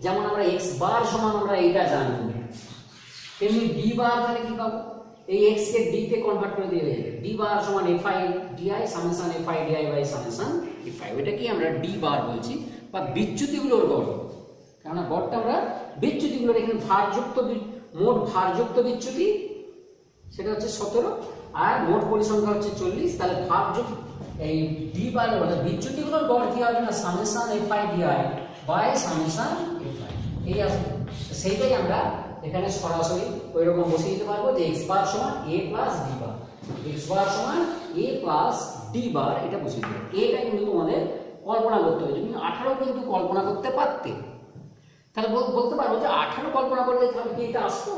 যেমন আমরা x বার সমান আমরা এটা জানি, তেমনি ডি বার তাহলে কি পাবো? এই x কে d তে কনভার্ট করে দিয়ে যাবে, ডি বার সমান fi di summation fi di by summation fi। এটা কি আমরা ডি বার বলছি, বা বিচ্যুতিগুলোর গড়, কারণ গড়টা আমরা বিচ্যুতিগুলোর, এখানে ভারযুক্ত মোট ভারযুক্ত বিচ্যুতি সেটা হচ্ছে 17 আর মোট পরিসংখ্যা হচ্ছে 40, তাহলে ভারযুক্ত এই ডি বার মানে বিচ্যুতিগুলোর গড় কি হবে না summation fi di by summation fi, এই আসবে। সেইটাই আমরা এখানে সরাসরি ওই রকম বসিয়ে দিতে পারবো যে x বার সমান a plus d bar, x bar সমান a প্লাস d বার, এটা বসিয়ে দেবো। এটা কিন্তু তোমাদের কল্পনা করতে হবে, তুমি 18 কিন্তু কল্পনা করতে পারতে, তাহলে বলতে পারবো যে 18 কল্পনা করলে তাহলে কি এটা আসতো?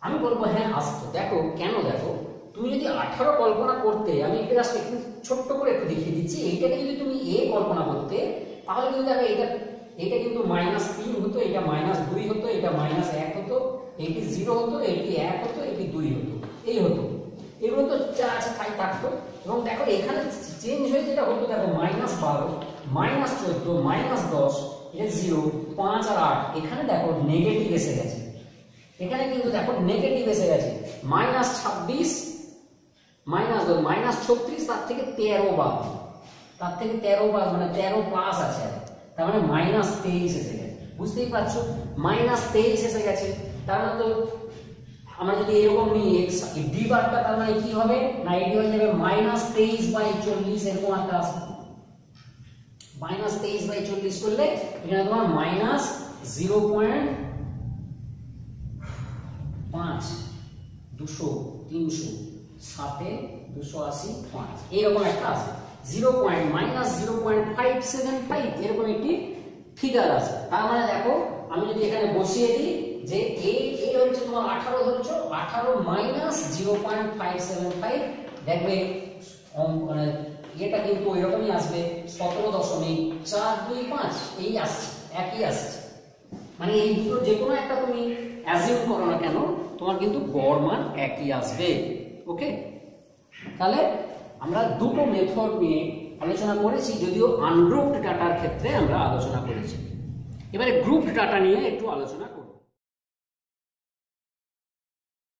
আমি বলবো হ্যাঁ আসতো। দেখো কেন, দেখো তুমি যদি 18 কল্পনা করতে, আমি জাস্ট একটু ছোট্ট করে একটু দেখিয়ে দিচ্ছি, এইটাকে যদি তুমি a কল্পনা করতে তাহলে কিন্তু দেখো এটা কিন্তু -3 হতো, এটা -2 হতো, এটা -1 হতো, এটি 0 হতো, এটি 1 হতো, এটি 2 হতো, এই হতো, এগুলো তো যা আছে তাই থাকতো। এবং দেখো এখানে চেঞ্জ হয়ে যেটা হতো, দেখো -12 -14 -10, এটা 0 5 আর 8, এখানে দেখো নেগেটিভ এসে গেছে, এখানে কিন্তু দেখো নেগেটিভ এসে গেছে, -26 -36, তার থেকে 13 বাদ, মানে 13 প্লাস আছে, তার মানে -23 এসে গেছে। বুঝতেই পারছো, -23 এসে গেছে, তার মানে তো আমরা যদি এরকম নিই x ডি বারটা, তার মানে কি হবে না এটি হয়ে যাবে -23/40, এরকম একটা আসবে। -23/40 করলে এখানে তোমার -0.5 200 300 7 280 5 এরকম একটা আসবে, -0.575 এরকম একটি ফিগার আছে। তার মানে দেখো আমি যদি এখানে বসিয়ে দিই যে a হচ্ছে তোমার 18 ধরছো, 18 -0.575, দেখবে মানে এটা কিন্তু এরকমই আসবে 17.425, এই আসছে, একই আসছে। মানে এই দুটো যে কোনো একটা তুমি অ্যাজিউম করো না কেন, তোমার কিন্তু গড় মান একই আসবে। ওকে, তাহলে আমরা দুটো মেথড নিয়ে আলোচনা করেছি, যদিও আনগ্রুপড ডাটার ক্ষেত্রে আমরা আলোচনা করেছি। এবারে গ্রুপড ডাটা নিয়ে একটু আলোচনা করব।